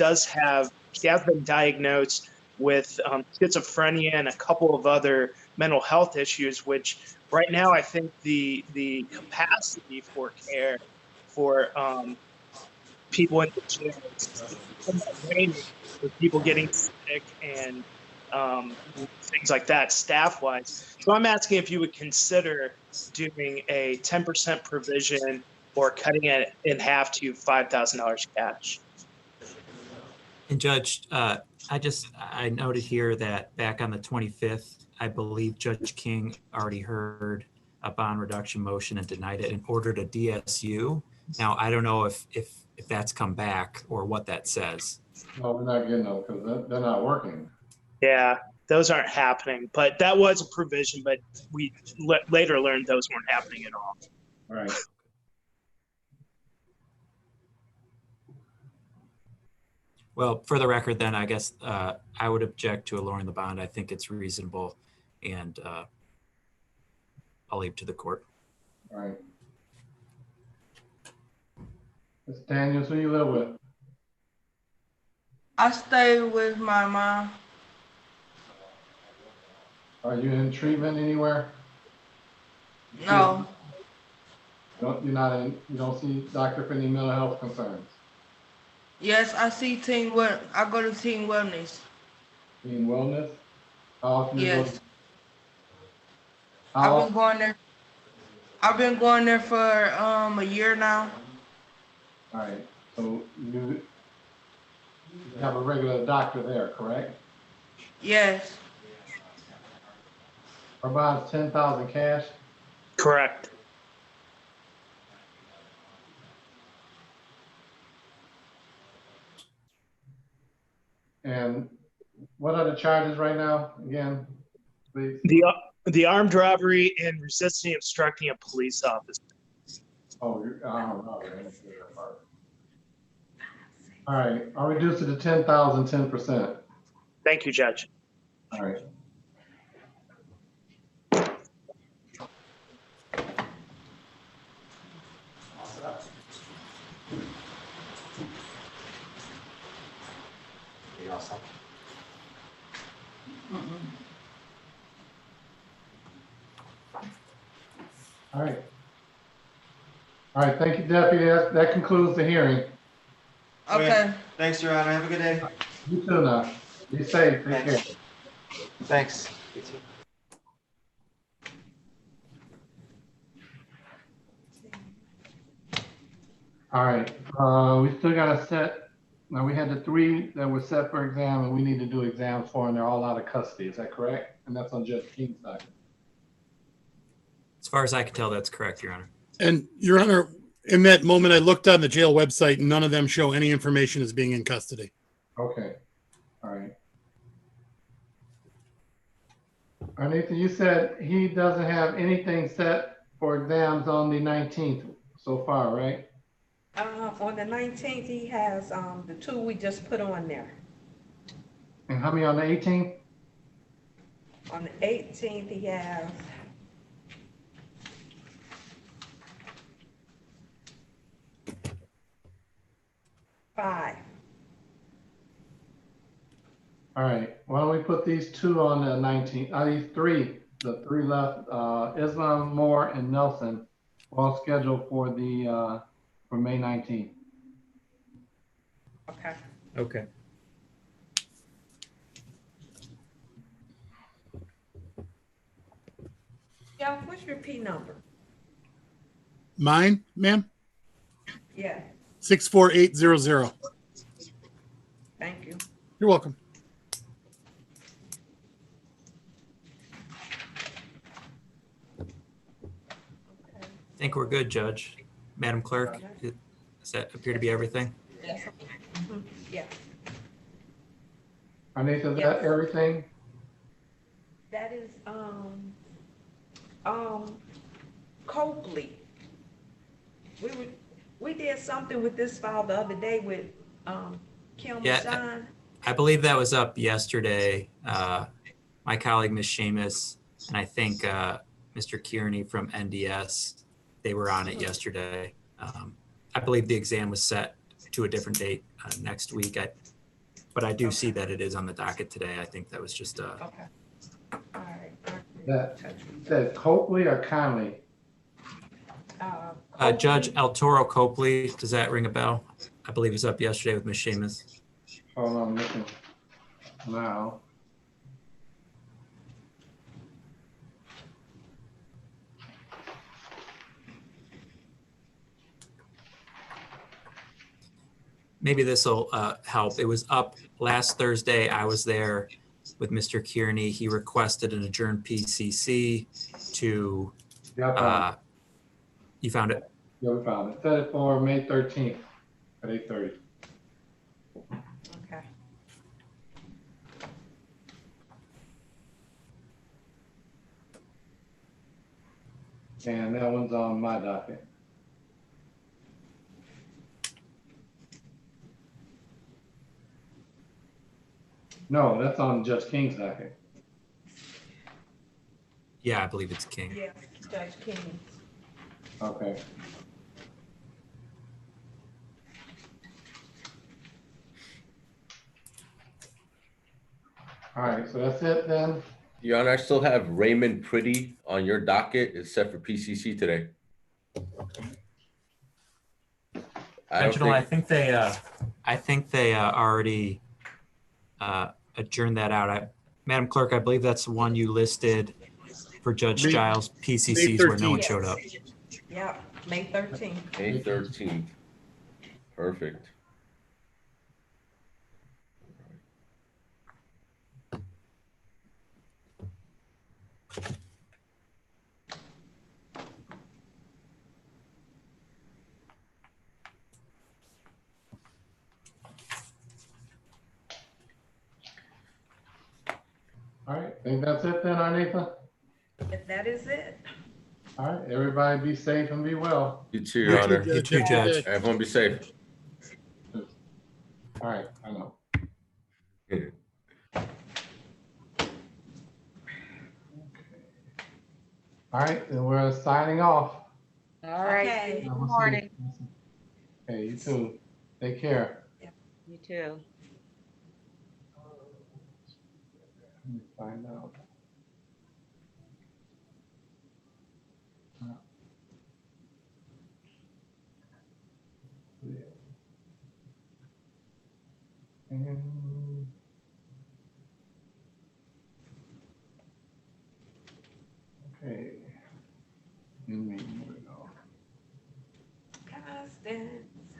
she has been diagnosed with schizophrenia and a couple of other mental health issues, which right now I think the capacity for care for people in the jail is waning, with people getting sick and things like that, staff-wise. So I'm asking if you would consider doing a 10% provision or cutting it in half to $5,000 cash. And Judge, I noted here that back on the 25th, I believe Judge King already heard a bond reduction motion and denied it and ordered a DSU. Now, I don't know if that's come back or what that says. No, we're not getting them because they're not working. Yeah, those aren't happening, but that was a provision, but we later learned those weren't happening at all. All right. Well, for the record, then I guess I would object to lowering the bond. I think it's reasonable, and I'll leave it to the court. All right. Ms. Daniels, who you live with? I stay with my mom. Are you in treatment anywhere? No. You don't see doctor for any mental health concerns? Yes, I go to Teen Wellness. Teen Wellness? How often you Yes. go? How I've been going there for a year now. All right. So you have a regular doctor there, correct? Yes. Her bond's 10,000 cash? Correct. And what are the charges right now, again, please? The armed robbery and resisting obstructing a police officer. Oh, you're armed robbery. All right, I'll reduce it to 10,000, 10%. Thank you, Judge. All right. All right. All right, thank you, Deputy. That concludes the hearing. Okay. Thanks, Your Honor. Have a good day. You too now. Be safe. Take care. Thanks. You too. All right, we still got to set, now we had the 3 that were set for exam and we need to do exams for, and they're all out of custody. Is that correct? And that's on Judge King's side. As far as I can tell, that's correct, Your Honor. And Your Honor, in that moment, I looked on the jail website and none of them show any information as being in custody. Okay, all right. Anita, you said he doesn't have anything set for exams on the 19th so far, right? On the 19th, he has the 2 we just put on there. And how many on the 18th? On the 18th, he has five. All right, why don't we put these two on the 19th, these three, the three left, Islam, Moore, and Nelson, all scheduled for the, for May 19th. Okay. Okay. Yeah, what's your P number? Mine, ma'am, Yeah, 64800. thank you. You're welcome. I think we're good, Judge. Madam Clerk, does that appear to be everything? Yes. Mhm. Yeah, Anita, is that everything? that is, Copley. We did something with this file the other day with, Kim Yeah, Shine. I believe that was up yesterday. My colleague, Ms. Seamus, and I think Mr. Kearney from NDS, they were on it yesterday. I believe the exam was set to a different date next week. But I do see that it is on the docket today. I think that was just a. Okay. All right. That, you said Copley or Conley? Judge El Toro Copley, does that ring a bell? I believe it was up yesterday with Ms. Seamus. Hold on, I'm looking now. Maybe this will help. It was up last Thursday. I was there with Mr. Kearney. He requested an adjourned PCC to. You found it? Yeah, we found it. Set it for May 13th at 8:30. Okay. And that one's on my docket. No, that's on Judge King's docket. Yeah, I believe it's King. Yeah, Judge King. Okay. All right, so that's it then. Your Honor, I still have Raymond Pretty on your docket. It's set for PCC today. Reginald, I think they already adjourned that out. Madam Clerk, I believe that's the one you listed for Judge Giles PCCs where no one showed up. Yeah, May 13th. May 13th. Perfect. All right, I think that's it then, Arnita. That is it. All right, everybody be safe and be well. You too, Your Honor. You too, Judge. Everyone be safe. All right, I know. All right, then we're signing off. All right, Okay. good morning. Hey, you too. Take care. You too. Let me find out. Okay.